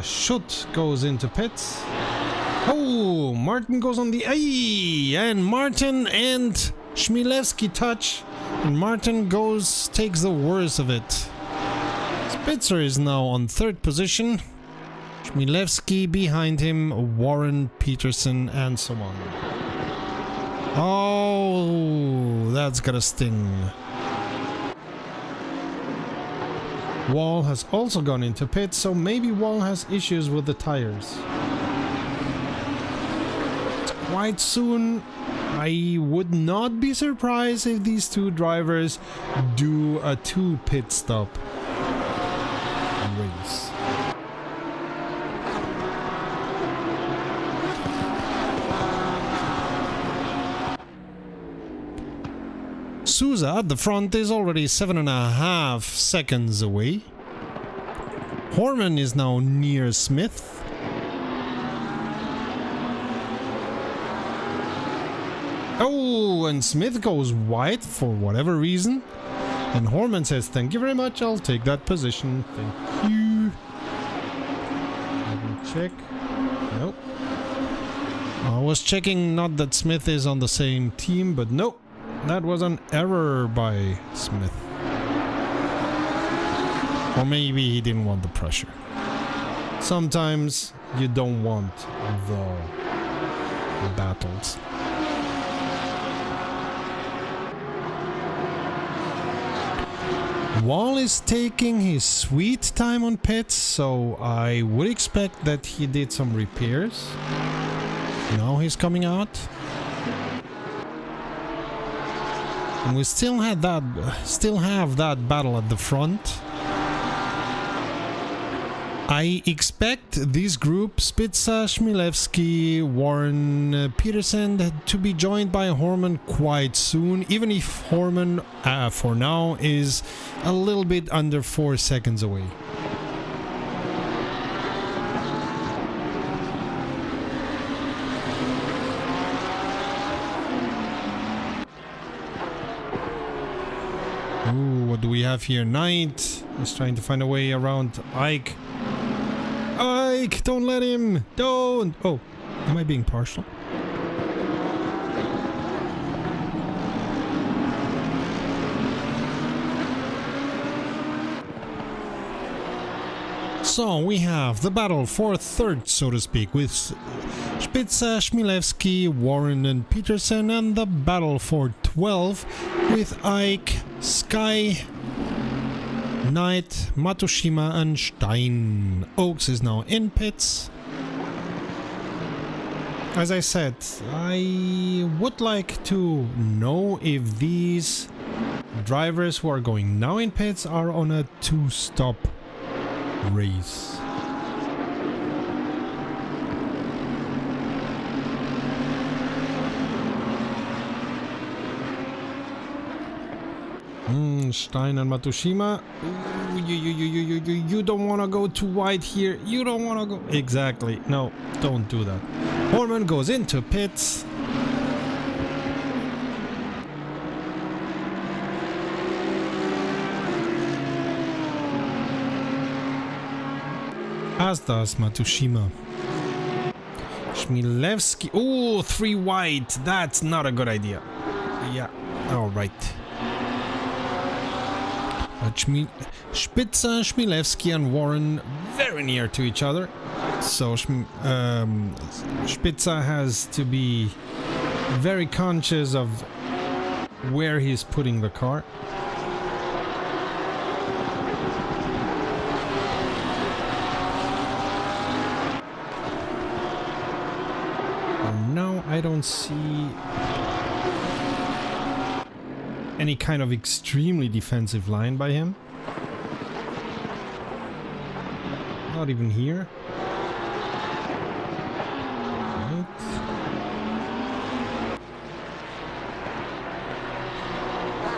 Schutt goes into pits. Oh, Martin goes on the... And Martin and Chmielewski touch. And Martin takes the worst of it. Spitzer is now on 3rd position. Chmielewski behind him, Warren, Peterson, and so on. Oh, that's gonna sting. Wall has also gone into pit, so maybe Wall has issues with the tires. Quite soon, I would not be surprised if these two drivers do a 2 pit stop race. Sousa at the front is already 7.5 seconds away. Horman is now near Smith. Oh, and Smith goes wide for whatever reason. And Horman says, "Thank you very much, I'll take that position. Thank you." Let me check. Nope. I was checking not that Smith is on the same team, but nope. That was an error by Smith. Or maybe he didn't want the pressure. Sometimes you don't want the battles. Wall is taking his sweet time on pits, so I would expect that he did some repairs. Now he's coming out. And we still have that battle at the front. I expect this group, Spitza, Chmielewski, Warren, Peterson, to be joined by Horman quite soon, even if Horman, for now, is a little bit under 4 seconds away. Ooh, what do we have here? Knight is trying to find a way around Ike. Ike, don't let him! Don't! Oh, am I being partial? So we have the battle for third, so to speak, with Spitza, Chmielewski, Warren and Peterson, and the battle for 12 with Ike, Sky, Knight, Matsushima and Stein. Oaks is now in pits. As I said, I would like to know if these drivers who are going now in pits are on a 2-stop race. Stein and Matsushima. You don't want to go too wide here. You don't want to go... Exactly. No, don't do that. Horman goes into pits. As does Matsushima. Chmielewski. Oh, 3 wide. That's not a good idea. Yeah. All right. But Spitza, Chmielewski and Warren very near to each other. So Spitza has to be very conscious of where he's putting the car. No, I don't see any kind of extremely defensive line by him. Not even here.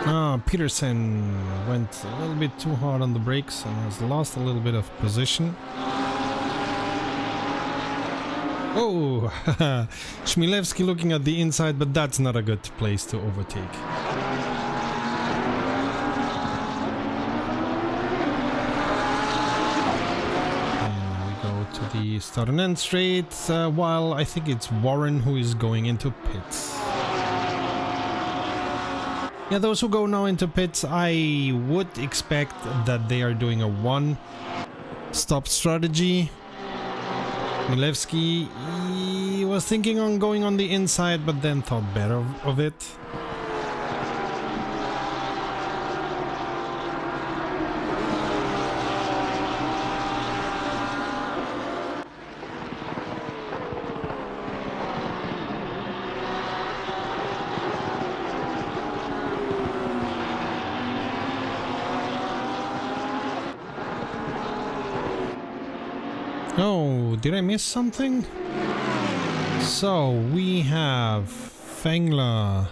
Right. Peterson went a little bit too hard on the brakes and has lost a little bit of position. Oh, Chmielewski looking at the inside, but that's not a good place to overtake. The start and end straight, while I think it's Warren who is going into pits. Yeah, those who go now into pits, I would expect that they are doing a 1-stop strategy. Chmielewski, he was thinking on going on the inside, but then thought better of it. Oh, did I miss something? So, we have Fengler.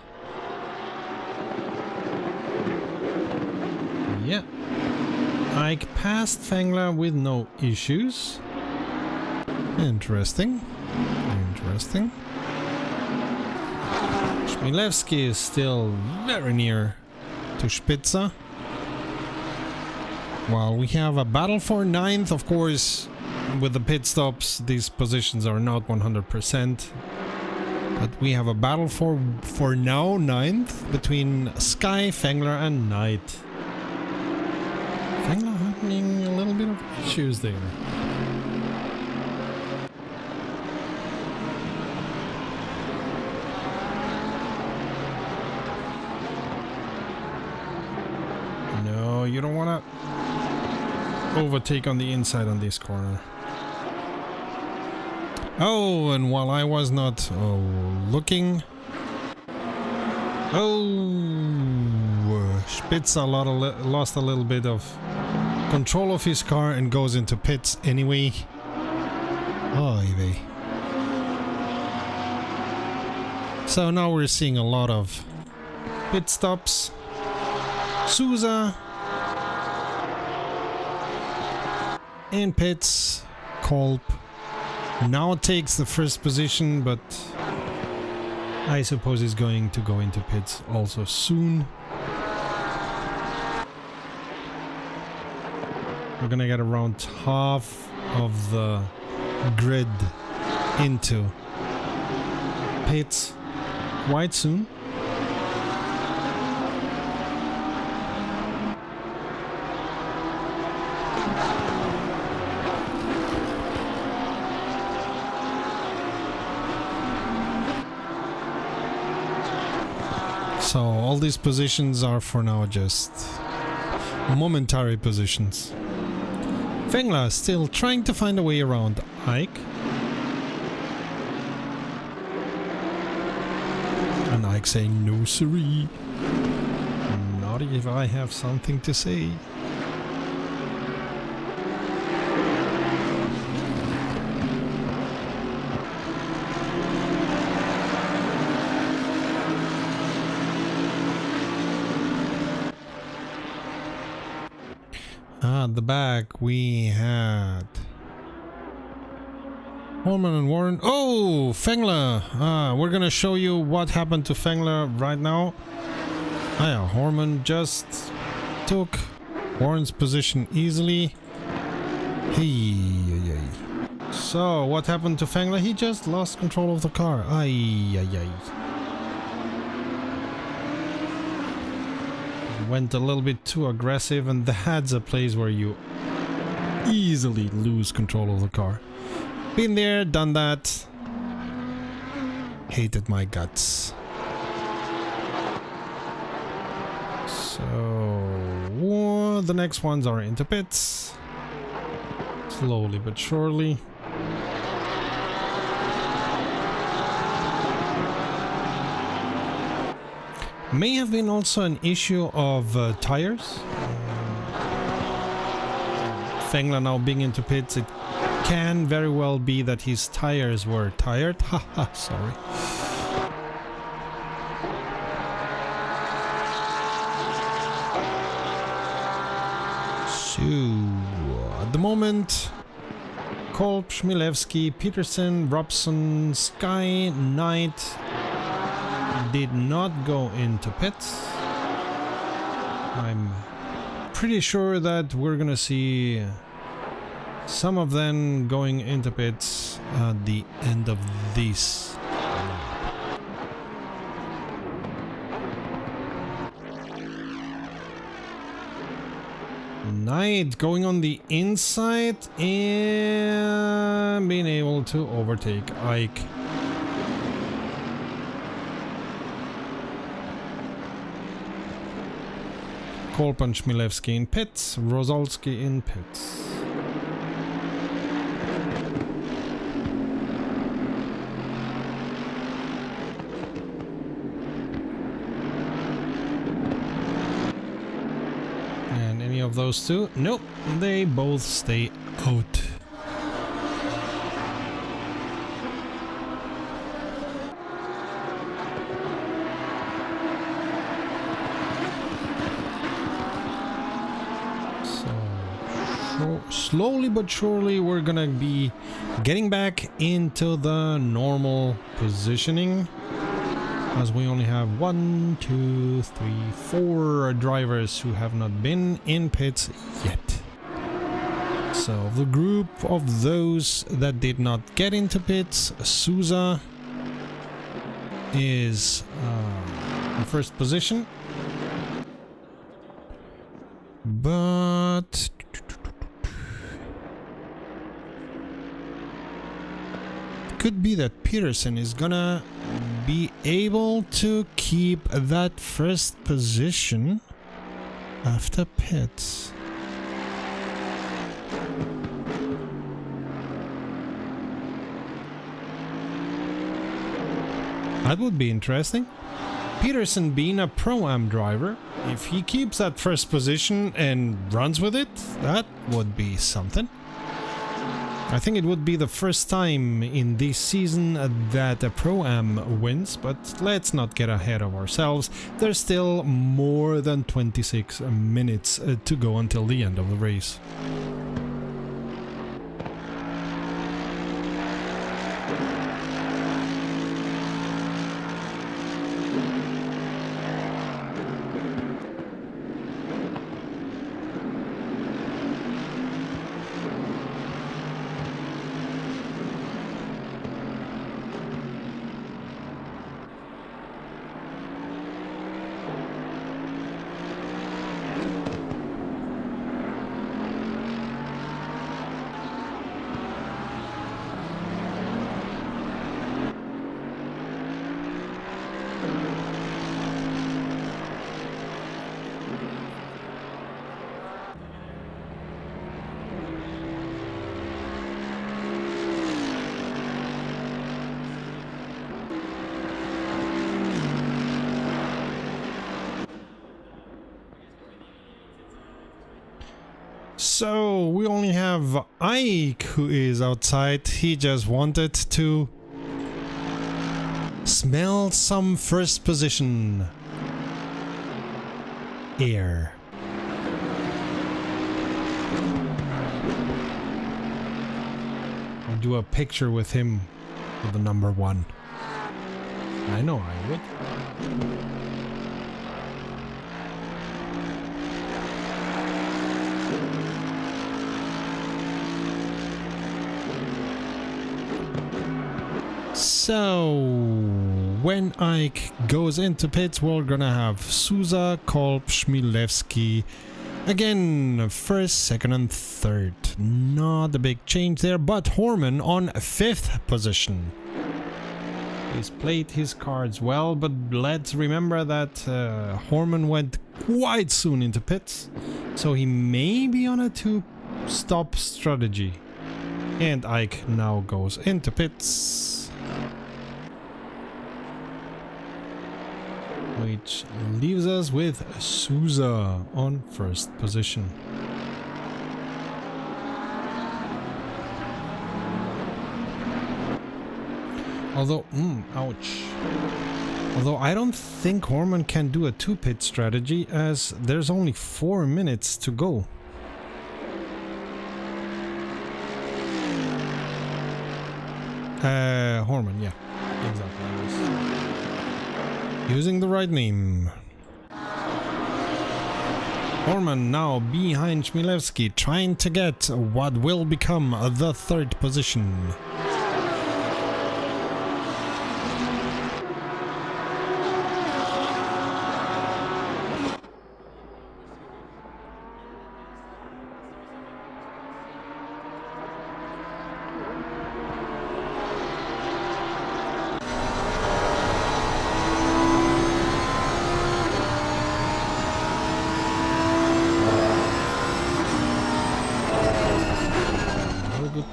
Yeah. Ike passed Fengler with no issues. Interesting. Interesting. Chmielewski is still very near to Spitza. While we have a battle for 9th, of course. With the pit stops, these positions are not 100%. But we have a battle for now 9th between Sky, Fengler and Knight. Fengler having a little bit of issues there. No, you you don't want to overtake on the inside on this corner. Oh, and while I was not looking, Spitzer lost a little bit of control of his car and goes into pits anyway. Oh, vey. So now we're seeing a lot of pit stops. Souza in pits. Kolb now takes the first position, but I suppose he's going to go into pits also soon. We're gonna get around half of the grid into pits quite soon. So all these positions are for now just momentary positions. Fengler still trying to find a way around Ike. And Ike saying, no siree. Not if I have something to say. At the back we had Holman and Warren. Oh, Fengler! We're gonna show you what happened to Fengler right now. Yeah, Horman just took Warren's position easily. Hey. So what happened to Fengler? He just lost control of the car. Went a little bit too aggressive, and that's a place where you easily lose control of the car. Been there, done that. Hated my guts. So the next ones are into pits. Slowly but surely. May have been also an issue of tires. Fengler now being into pits, it can very well be that his tires were tired. Haha, sorry. So, at the moment, Kolb, Chmielewski, Peterson, Robson, Sky, Knight did not go into pits. I'm pretty sure that we're gonna see some of them going into pits at the end of this lap. Knight going on the inside and being able to overtake Ike. Kolb and Chmielewski in pits, Rosalski in pits. And any of those two? Nope, they both stay out. Slowly but surely we're gonna be getting back into the normal positioning, as we only have 1, 2, 3, 4 drivers who have not been in pits yet. So the group of those that did not get into pits, Souza is in first position, but could be that Peterson is gonna be able to keep that first position. after pits. That would be interesting. Peterson being a Pro-Am driver, if he keeps that first position and runs with it, that would be something. I think it would be the first time in this season that a Pro-Am wins, but let's not get ahead of ourselves. There's still more than 26 minutes to go until the end of the race. So we only have Ike who is outside. He just wanted to smell some first position air. I'll do a picture with him with the number 1. I know I would. So, when Ike goes into pits, we're gonna have Souza, Kolb, Chmielewski. Again, first, second and third. Not a big change there, but Horman on 5th position. He's played his cards well, but let's remember that Horman went quite soon into pits, so he may be on a 2-stop strategy. And Ike now goes into pits, which leaves us with Souza on 1st position. Although, ouch. Although I don't think Horman can do a 2-pit strategy, as there's only 4 minutes to go. Horman, yeah, exactly. Using the right name. Horman now behind Chmielewski, trying to get what will become the 3rd position.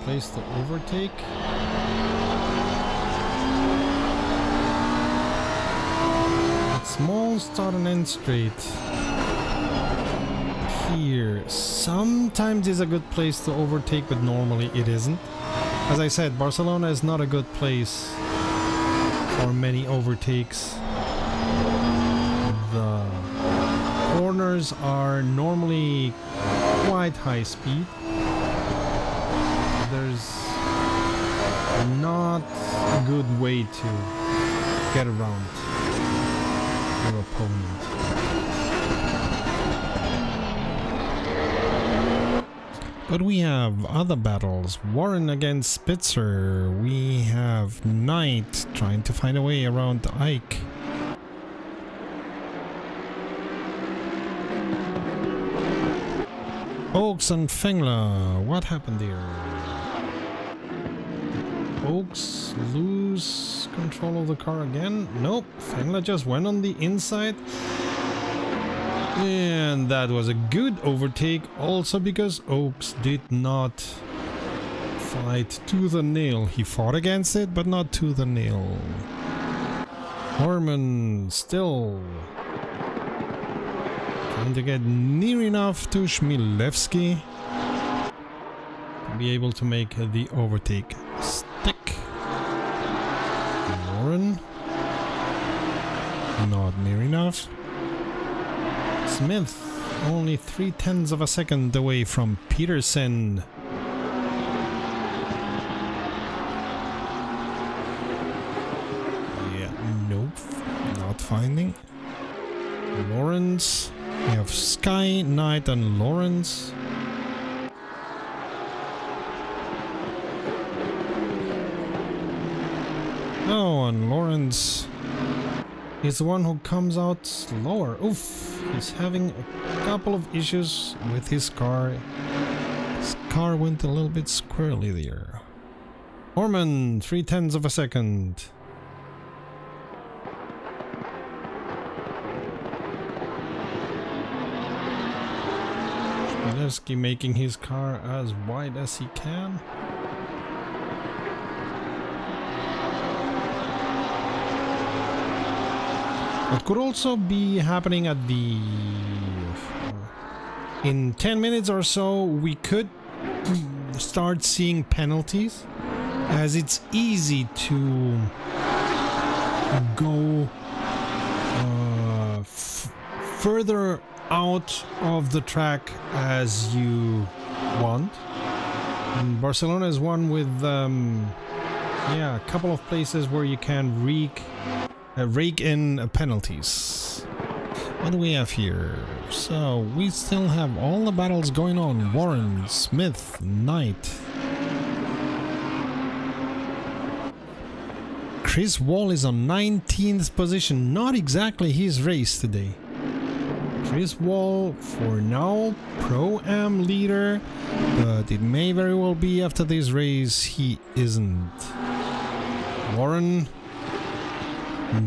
Place to overtake. Small start and end straight here sometimes is a good place to overtake, but normally it isn't. As I said, Barcelona is not a good place for many overtakes. The corners are normally quite high speed. There's not a good way to get around your opponent. But we have other battles. Warren against Spitzer. We have Knight trying to find a way around Ike. Oaks and Fengler. What happened there? Oaks lose control of the car again? Nope, Fengler just went on the inside. And that was a good overtake, also because Oaks did not fight tooth and nail. He fought against it, but not tooth and nail. Horman still trying to get near enough to Chmielewski to be able to make the overtake stick. Lauren, not near enough. Smith only 0.3 of a second away from Peterson. Yeah, nope, not finding. Lawrence, we have Sky, Knight and Lawrence. Oh, and Lawrence is the one who comes out slower. Oof, he's having a couple of issues with his car. His car went a little bit squirrely there. Orman, 0.3 of a second. Chmielewski making his car as wide as he can. It could also be happening at the... In 10 minutes or so, we could start seeing penalties, as it's easy to go further out of the track as you want. And Barcelona is one with yeah, a couple of places where you can rake in penalties. What do we have here? So we still have all the battles going on. Warren, Smith, Knight. Chris Wall is on 19th position. Not exactly his race today. Chris Wall, for now, Pro-Am leader, but it may very well be after this race he isn't. Warren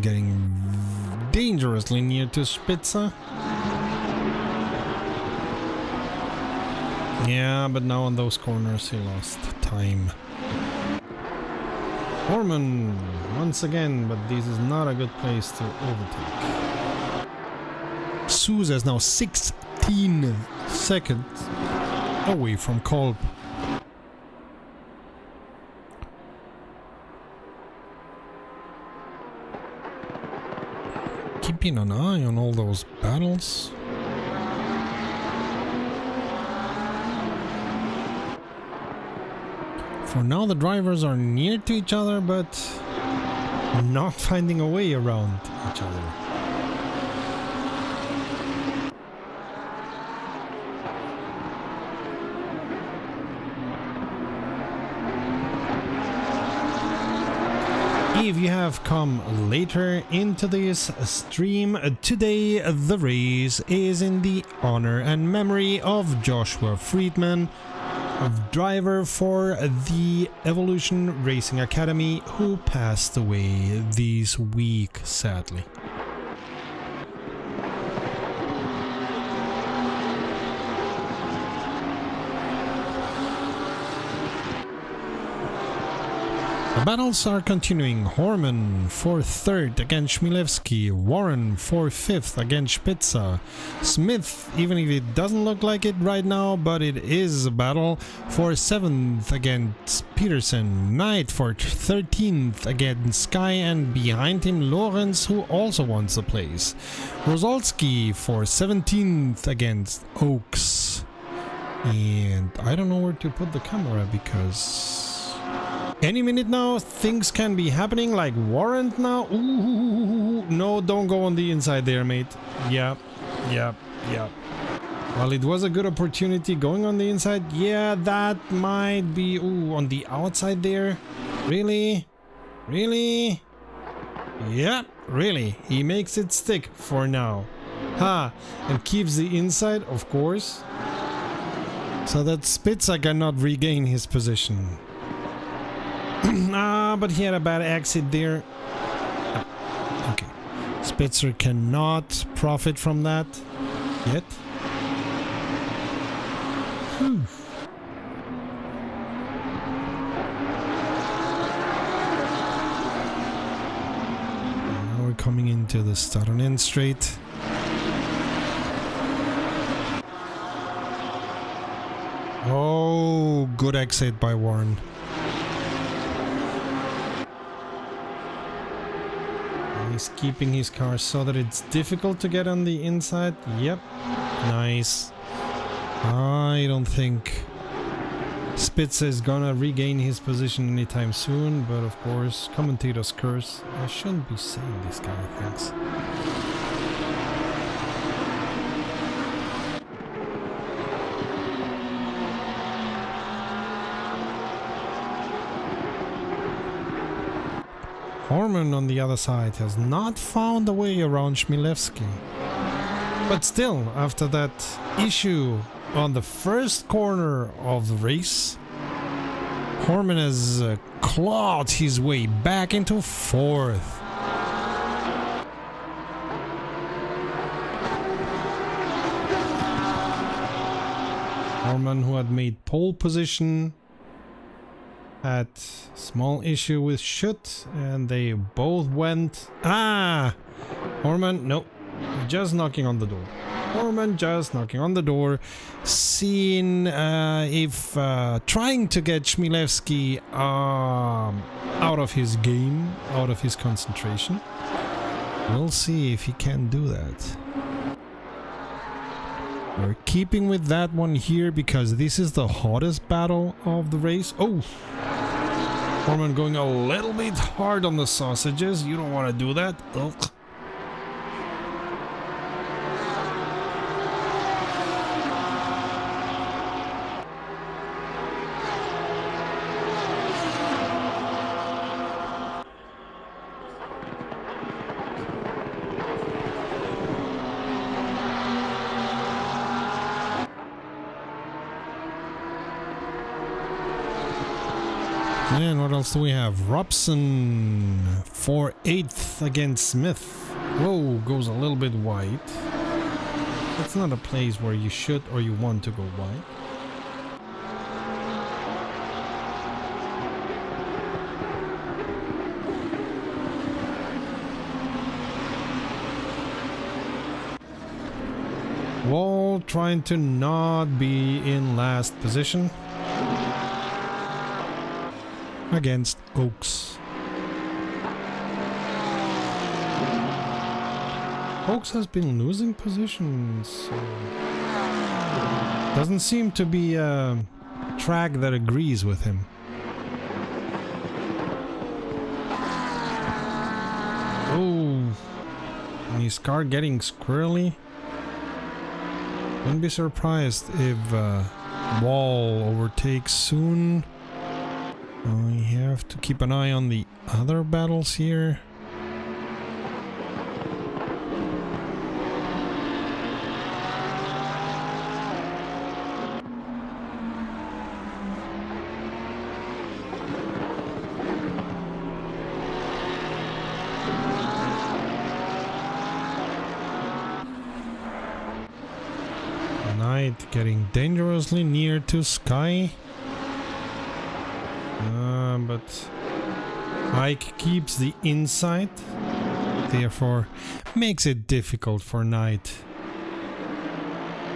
getting dangerously near to Spitzer. Yeah, but now on those corners he lost time. Orman once again, but this is not a good place to overtake. Souza is now 16 seconds away from Kolb. Keeping an eye on all those battles. For now the drivers are near to each other, but not finding a way around each other. If you have come later into this stream, today the race is in the honor and memory of Joshua Friedman, driver for the Evolution Racing Academy, who passed away this week, sadly. The battles are continuing. Horman for 3rd against Chmielewski, Warren for 5th against Spitzer, Smith, even if it doesn't look like it right now, but it is a battle, for 7th against Peterson, Knight for 13th against Sky, and behind him Lorenz, who also wants the place. Rosalski for 17th against Oaks. And I don't know where to put the camera because any minute now things can be happening, like Warrant now. Ooh, no, don't go on the inside there, mate. Yeah. Well, it was a good opportunity going on the inside. Yeah, that might be... Ooh, on the outside there. Really? Yeah, really. He makes it stick for now. Ha! And keeps the inside, of course. So that Spitzer cannot regain his position. But he had a bad exit there. Okay. Spitzer cannot profit from that. Yet. Whew. Now we're coming into the start on end straight. Oh, good exit by Warren. He's keeping his car so that it's difficult to get on the inside. Yep. Nice. I don't think Spitzer is gonna regain his position anytime soon, but of course, commentator's curse. I shouldn't be saying this kind of things. Horman on the other side has not found a way around Chmielewski. But still, after that issue on the first corner of the race, Horman has clawed his way back into fourth. Horman, who had made pole position, had small issue with Schutt, and they both went. Horman, nope, just knocking on the door. Horman just knocking on the door, seeing if trying to get Chmielewski out of his game, out of his concentration. We'll see if he can do that. We're keeping with that one here because this is the hottest battle of the race. Oh! Horman going a little bit hard on the sausages. You don't want to do that. Ugh. And what else do we have? Robson for 8th against Smith. Whoa, goes a little bit wide. That's not a place where you should or you want to go wide. Wall trying to not be in last position against Oaks. Oaks has been losing positions, so doesn't seem to be a track that agrees with him. Oh, and his car getting squirrely. Wouldn't be surprised if Wall overtakes soon. We have to keep an eye on the other battles here. Knight getting dangerously near to Sky. But Ike keeps the inside, therefore makes it difficult for Knight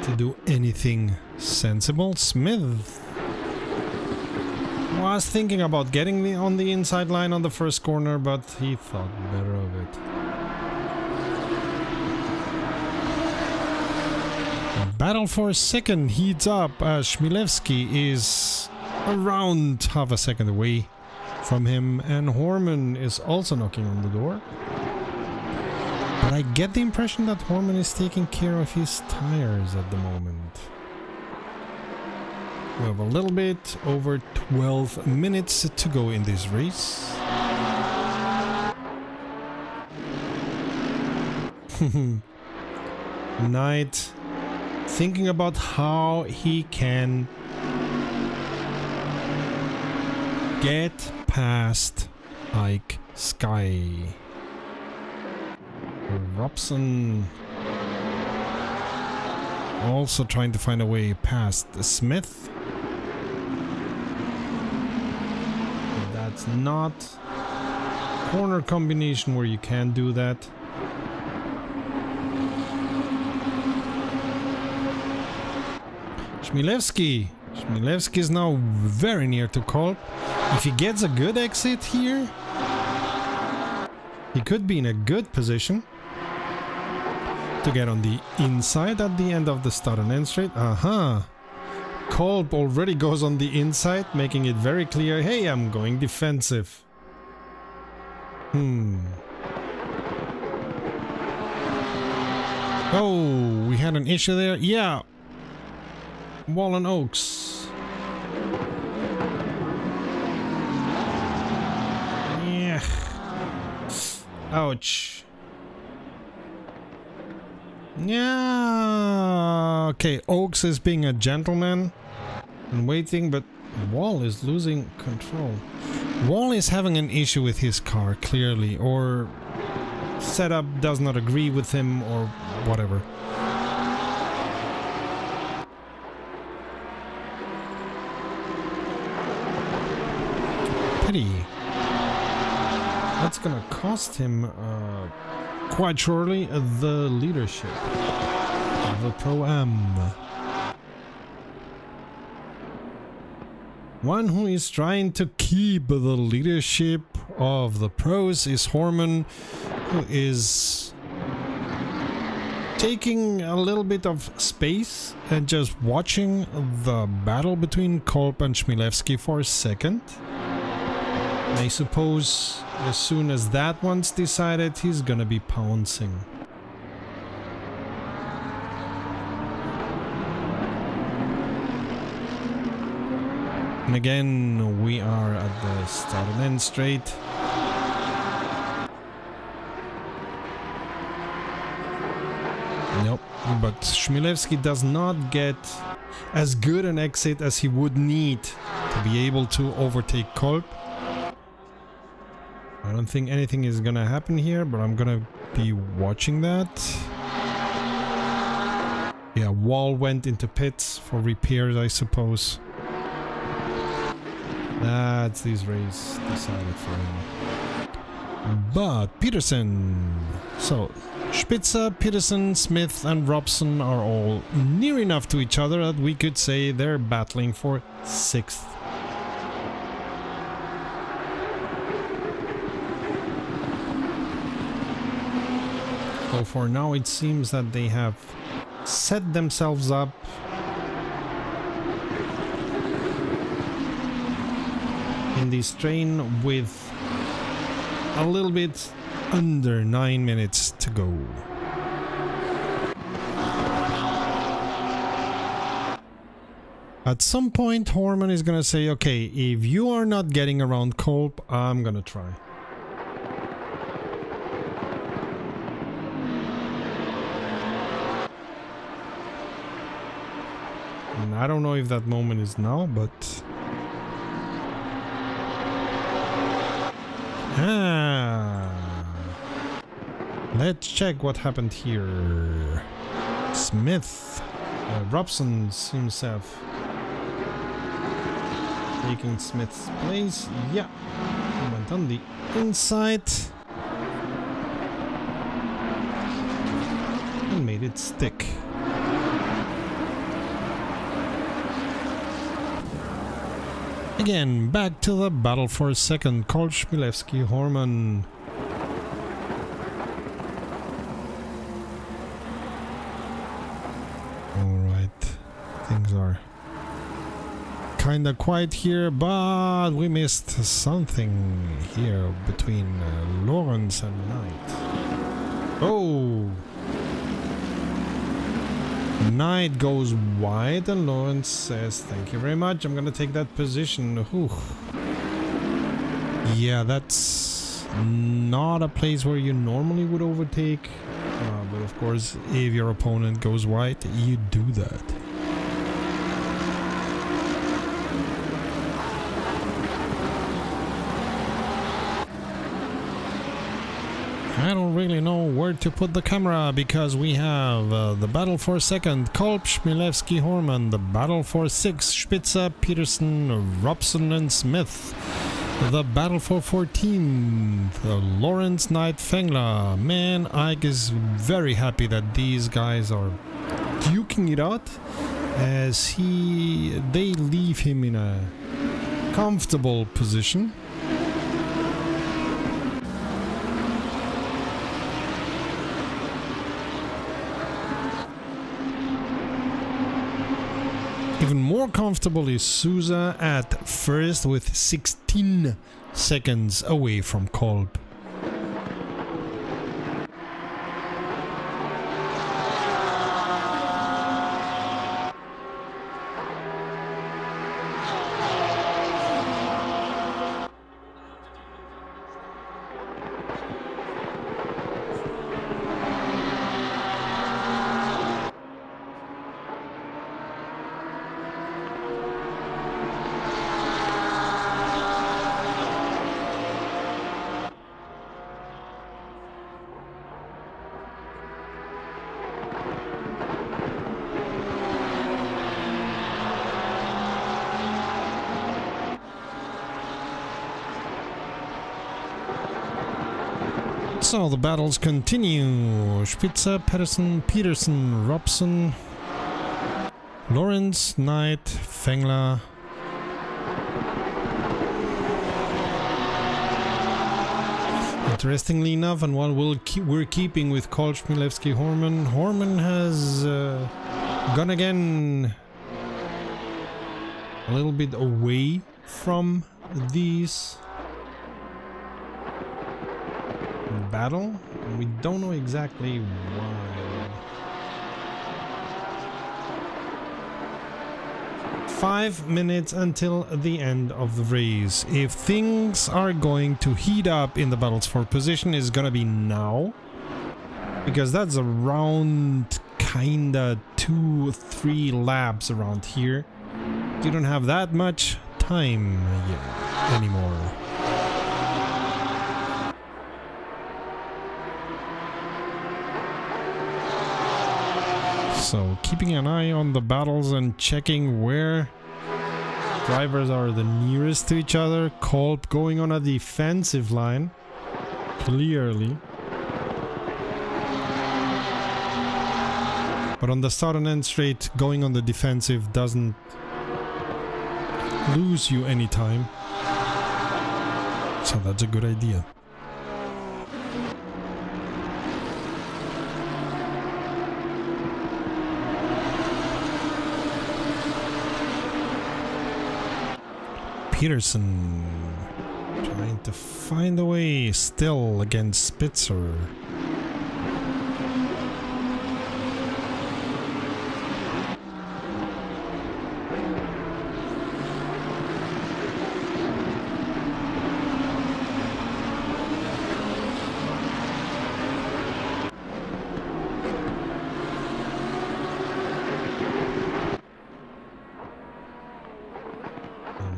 to do anything sensible. Smith was thinking about getting on the inside line on the first corner, but he thought better of it. The battle for second heats up as Chmielewski is around half a second away from him, and Horman is also knocking on the door. But I get the impression that Horman is taking care of his tires at the moment. We have a little bit over 12 minutes to go in this race. Knight thinking about how he can get past Ike Sky. also trying to find a way past Smith. But that's not corner combination where you can do that. Chmielewski is now very near to Kolb. If he gets a good exit here, he could be in a good position to get on the inside at the end of the start and end straight. Kolb already goes on the inside, making it very clear, hey, I'm going defensive. Oh, we had an issue there. Yeah. Wall and Oaks. Yeah. Ouch. Yeah. Okay, Oaks is being a gentleman and waiting, but Wall is losing control. Wall is having an issue with his car, clearly, or setup does not agree with him, or whatever. Pity. That's gonna cost him quite surely the leadership of the Pro-Am. One who is trying to keep the leadership of the pros is Horman, who is taking a little bit of space and just watching the battle between Kolb and Chmielewski for a second. I suppose as soon as that one's decided, he's gonna be pouncing. And again, we are at the start and end straight. Nope, but Chmielewski does not get as good an exit as he would need to be able to overtake Kolb. I don't think anything is gonna happen here, but I'm gonna be watching that. Yeah, Wall went into pits for repairs, I suppose. That's this race decided for him. But Peterson. So Spitzer, Peterson, Smith and Robson are all near enough to each other that we could say they're battling for 6th. So for now it seems that they have set themselves up in this train with a little bit under 9 minutes to go. At some point Horman is gonna say, okay, if you are not getting around Kolb, I'm gonna try. And I don't know if that moment is now, but let's check what happened here. Smith. Robson seems to have taken Smith's place. Yeah. He went on the inside. And made it stick. Again, back to the battle for a second. Kolb, Chmielewski, Horman. Alright, things are kinda quiet here, but we missed something here between Lawrence and Knight. Oh! Knight goes wide and Lawrence says, thank you very much, I'm gonna take that position. Whew. Yeah, that's not a place where you normally would overtake. But of course, if your opponent goes wide, you do that. I don't really know where to put the camera because we have the battle for second, Kolb, Chmielewski, Horman, the battle for sixth, Spitzer, Peterson, Robson and Smith, the battle for 14th, Lawrence, Knight, Fengler. Man, Ike is very happy that these guys are duking it out as they leave him in a comfortable position. Even more comfortable is Souza at first with 16 seconds away from Kolb. So the battles continue. Spitzer, Peterson, Robson, Lawrence, Knight, Fengler. Interestingly enough, and while we're keeping with Kolb, Chmielewski, Horman has gone again a little bit away from these battle. We don't know exactly why. 5 minutes until the end of the race. If things are going to heat up in the battles for position, is gonna be now, because that's around kinda 2-3 laps around here. You don't have that much time anymore. So keeping an eye on the battles and checking where drivers are the nearest to each other. Kolb going on a defensive line, clearly. But on the start and end straight, going on the defensive doesn't lose you any time. So that's a good idea. Peterson trying to find a way still against Spitzer.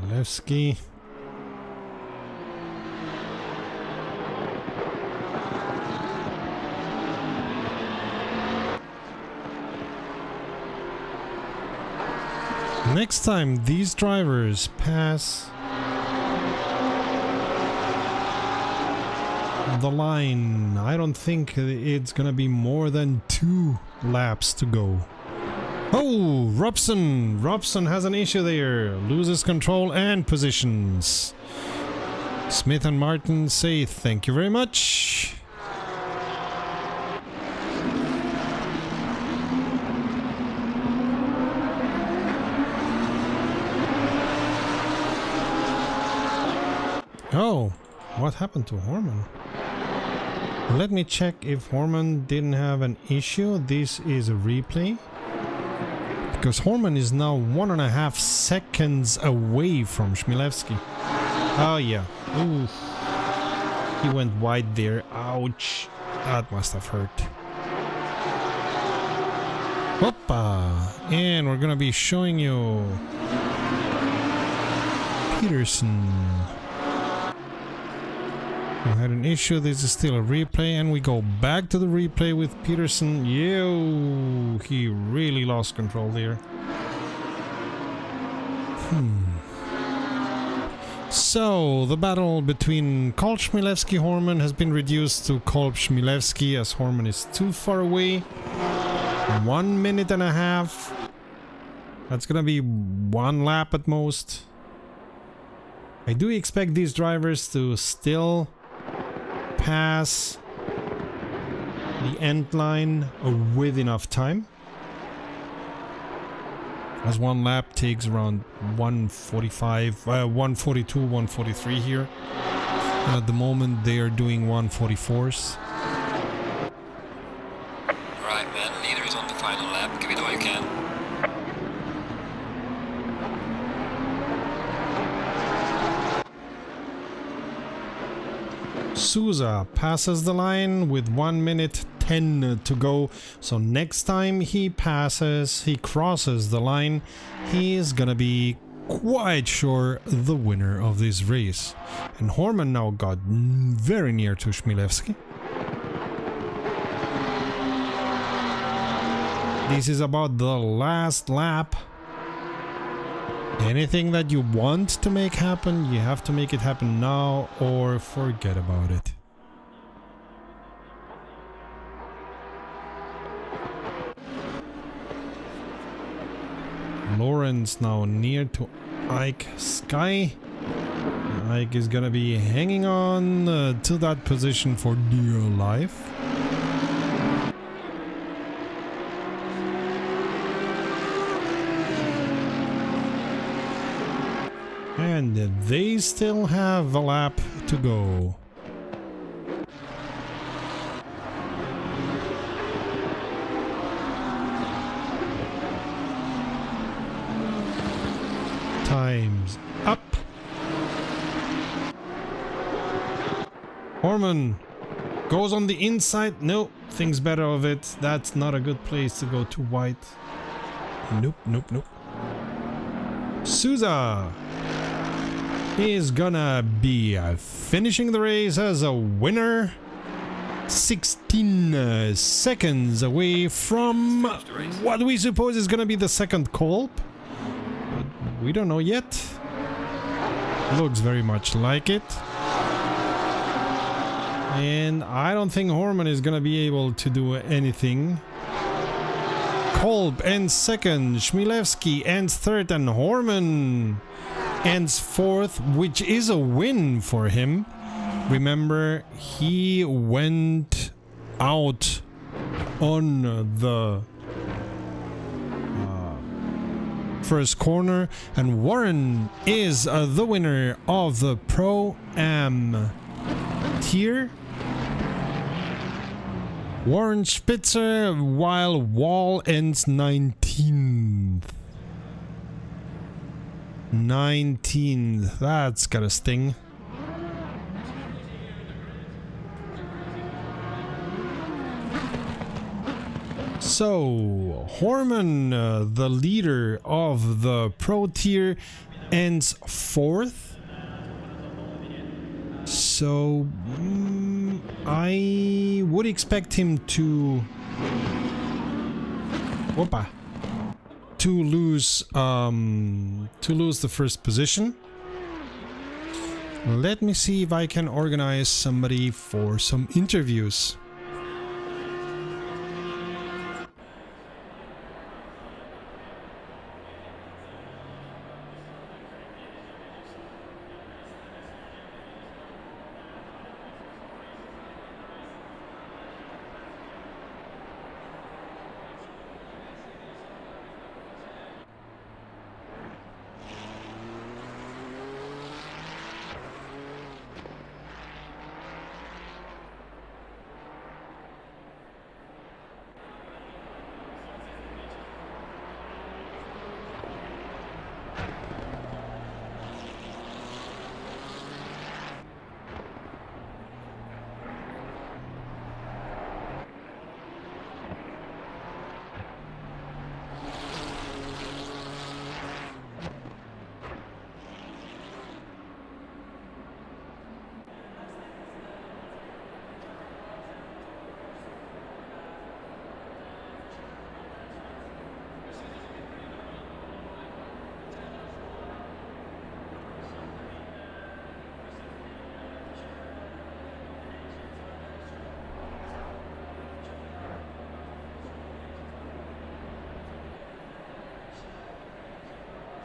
Levski. Next time these drivers pass the line, I don't think it's gonna be more than 2 laps to go. Oh, Robson! Robson has an issue there. Loses control and positions. Smith and Martin say thank you very much. Oh, what happened to Horman? Let me check if Horman didn't have an issue. This is a replay. Because Horman is now 1.5 seconds away from Chmielewski. Oh yeah. Ooh. He went wide there. Ouch. That must have hurt. Hoppa. And we're gonna be showing you Peterson. We had an issue. This is still a replay, and we go back to the replay with Peterson. Yo, he really lost control there. So, the battle between Kolb, Chmielewski, Horman has been reduced to Kolb, Chmielewski, as Horman is too far away. 1 minute and a half. That's gonna be 1 lap at most. I do expect these drivers to still pass the end line with enough time, as 1 lap takes around 145, 142, 143 here. And at the moment they are doing 144s.
Right, man. Leader is on the final lap. Give it all you can.
Souza passes the line with 1 minute 10 to go. So next time he crosses the line, he is gonna be quite sure the winner of this race. And Horman now got very near to Chmielewski. This is about the last lap. Anything that you want to make happen, you have to make it happen now or forget about it. Lawrence now near to Ike Sky. Ike is gonna be hanging on to that position for dear life. And they still have a lap to go. Time's up. Horman goes on the inside. No, thinks better of it. That's not a good place to go too wide. Nope, nope, nope. Souza is gonna be finishing the race as a winner. 16 seconds away from what we suppose is gonna be the second Kolb. But we don't know yet. Looks very much like it. And I don't think Horman is gonna be able to do anything. Kolb ends second, Chmielewski ends third, and Horman ends fourth, which is a win for him. Remember, he went out on the first corner, and Warren is the winner of the Pro-Am tier. Warren Spitzer, while Wall ends 19th. 19th. That's gotta sting. So, Horman, the leader of the Pro tier, ends fourth. So, I would expect him to lose the first position. Let me see if I can organize somebody for some interviews.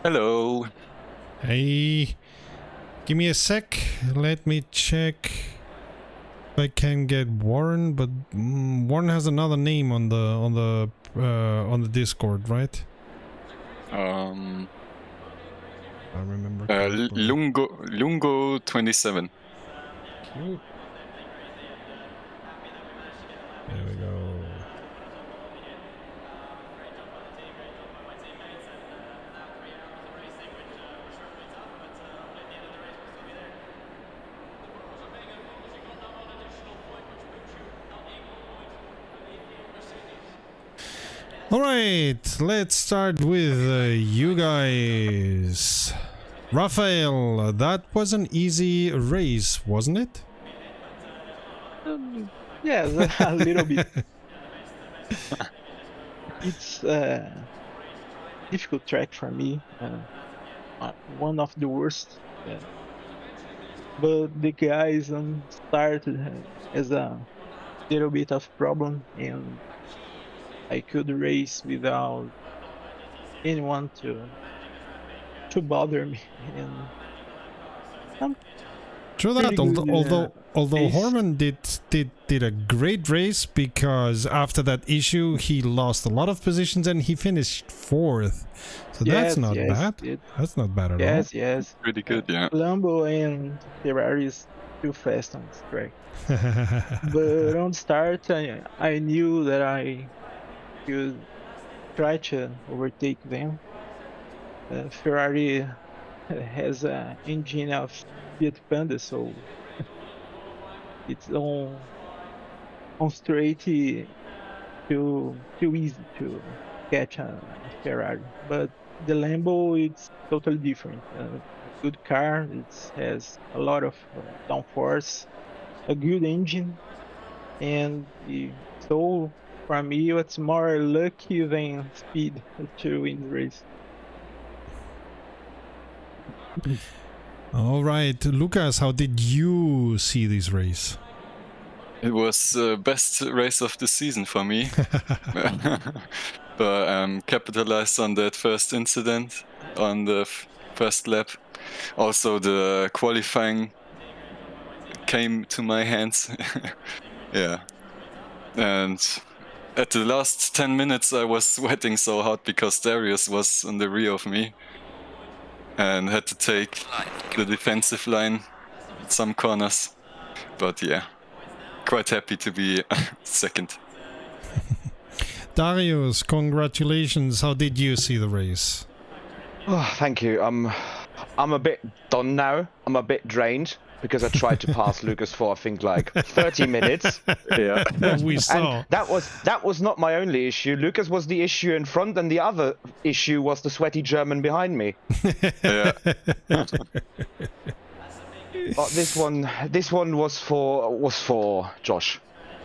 Hello.
Hey, give me a sec. Let me check if I can get Warren, but Warren has another name on the Discord, right? I remember.
Lungo 27.
Cute. There we go. All right, let's start with you guys. Raphael, that was an easy race, wasn't it?
Yes, a little bit. It's a difficult track for me. One of the worst. But the guys started as a little bit of problem, and I could race without anyone to bother me. And I'm
True that.
pretty good,
Although
pace.
Horman did a great race, because after that issue he lost a lot of positions and he finished 4th. So that's not bad. That's not bad at all.
Yes.
Pretty good, yeah.
Lambo and Ferrari is too fast on this track. But on start, I knew that I could try to overtake them. Ferrari has an engine of Fiat Panda, so it's on straight too easy to catch a Ferrari. But the Lambo, it's totally different. Good car, it has a lot of downforce, a good engine, and so for me it's more lucky than speed to win the race.
All right, Lucas, how did you see this race?
It was the best race of the season for me. But capitalized on that first incident on the first lap. Also the qualifying came to my hands. Yeah. And at the last 10 minutes I was sweating so hard because Darius was on the rear of me and had to take the defensive line at some corners. But yeah, quite happy to be second.
Darius, congratulations. How did you see the race?
Oh, thank you. I'm a bit done now. I'm a bit drained because I tried to pass Lucas for I think like 30 minutes.
Yeah.
We saw.
And that was not my only issue. Lucas was the issue in front, and the other issue was the sweaty German behind me.
Yeah.
But this one was for Josh.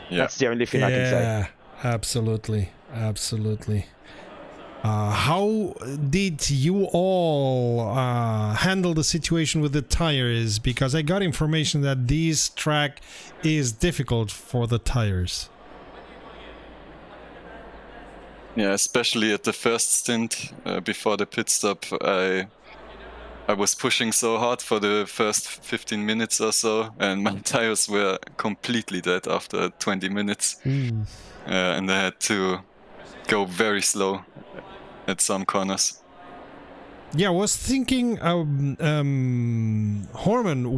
Yeah.
That's the only thing I can say.
Yeah, absolutely. How did you all handle the situation with the tires? Because I got information that this track is difficult for the tires.
Yeah, especially at the first stint before the pit stop, I was pushing so hard for the first 15 minutes or so, and my tires were completely dead after 20 minutes. And I had to go very slow at some corners.
Yeah, I was thinking Horman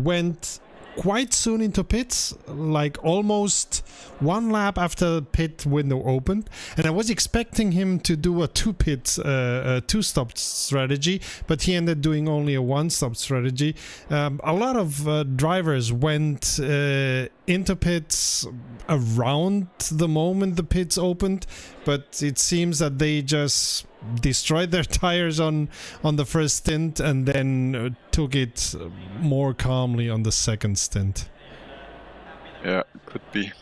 went quite soon into pits, like almost one lap after the pit window opened, and I was expecting him to do a two-stop strategy, but he ended doing only a one-stop strategy. A lot of drivers went into pits around the moment the pits opened, but it seems that they just destroyed their tires on the first stint and then took it more calmly on the second stint.
Yeah, could be.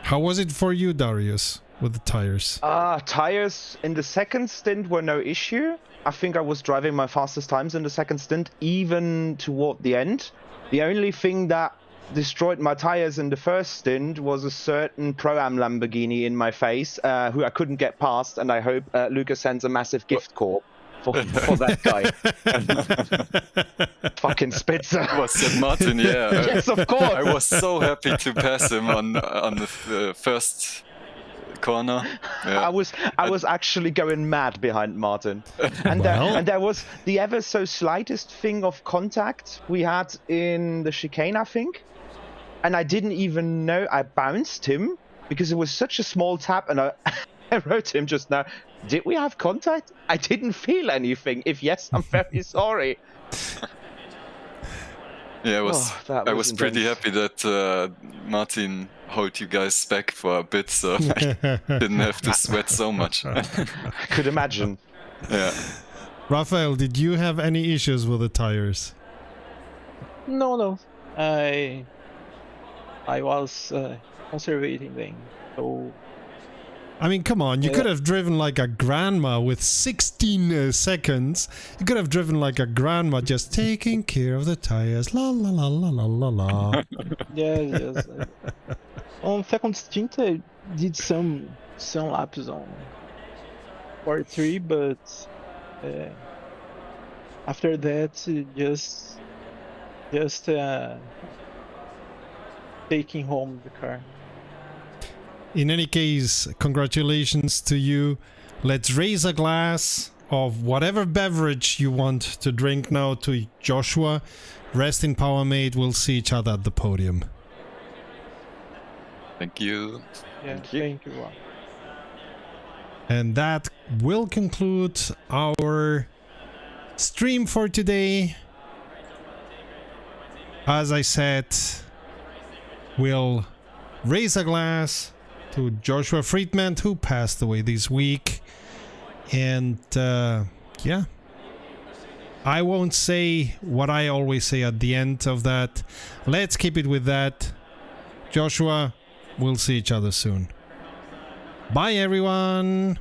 How was it for you, Darius, with the tires?
Tires in the second stint were no issue. I think I was driving my fastest times in the second stint, even toward the end. The only thing that destroyed my tires in the first stint was a certain Pro-Am Lamborghini in my face, who I couldn't get past, and I hope Lucas sends a massive gift corp. for that guy. Fucking Spitzer.
Was that Martin? Yeah.
Yes, of course.
I was so happy to pass him on the first corner. Yeah.
I was actually going mad behind Martin, and there was the ever so slightest thing of contact we had in the chicane, I think, and I didn't even know. I bounced him because it was such a small tap, and I wrote him just now. Did we have contact? I didn't feel anything. If yes, I'm very sorry.
Yeah, I was
intense.
pretty happy that Martin hold you guys back for a bit, so I didn't have to sweat so much.
I could imagine.
Yeah.
Raphael, did you have any issues with the tires?
No. I was conservating them. So
I mean, come on, you could have driven like a grandma with 16 seconds. You could have driven like a grandma just taking care of the tires. La la la la la la la.
yes. On second stint, I did some laps on 43, but after that, just taking home the car.
In any case, congratulations to you. Let's raise a glass of whatever beverage you want to drink now to Joshua. Rest in power, mate. We'll see each other at the podium.
Thank you.
Yeah, thank you.
And that will conclude our stream for today. As I said, we'll raise a glass to Joshua Friedman, who passed away this week. And yeah, I won't say what I always say at the end of that. Let's keep it with that. Joshua, we'll see each other soon. Bye, everyone.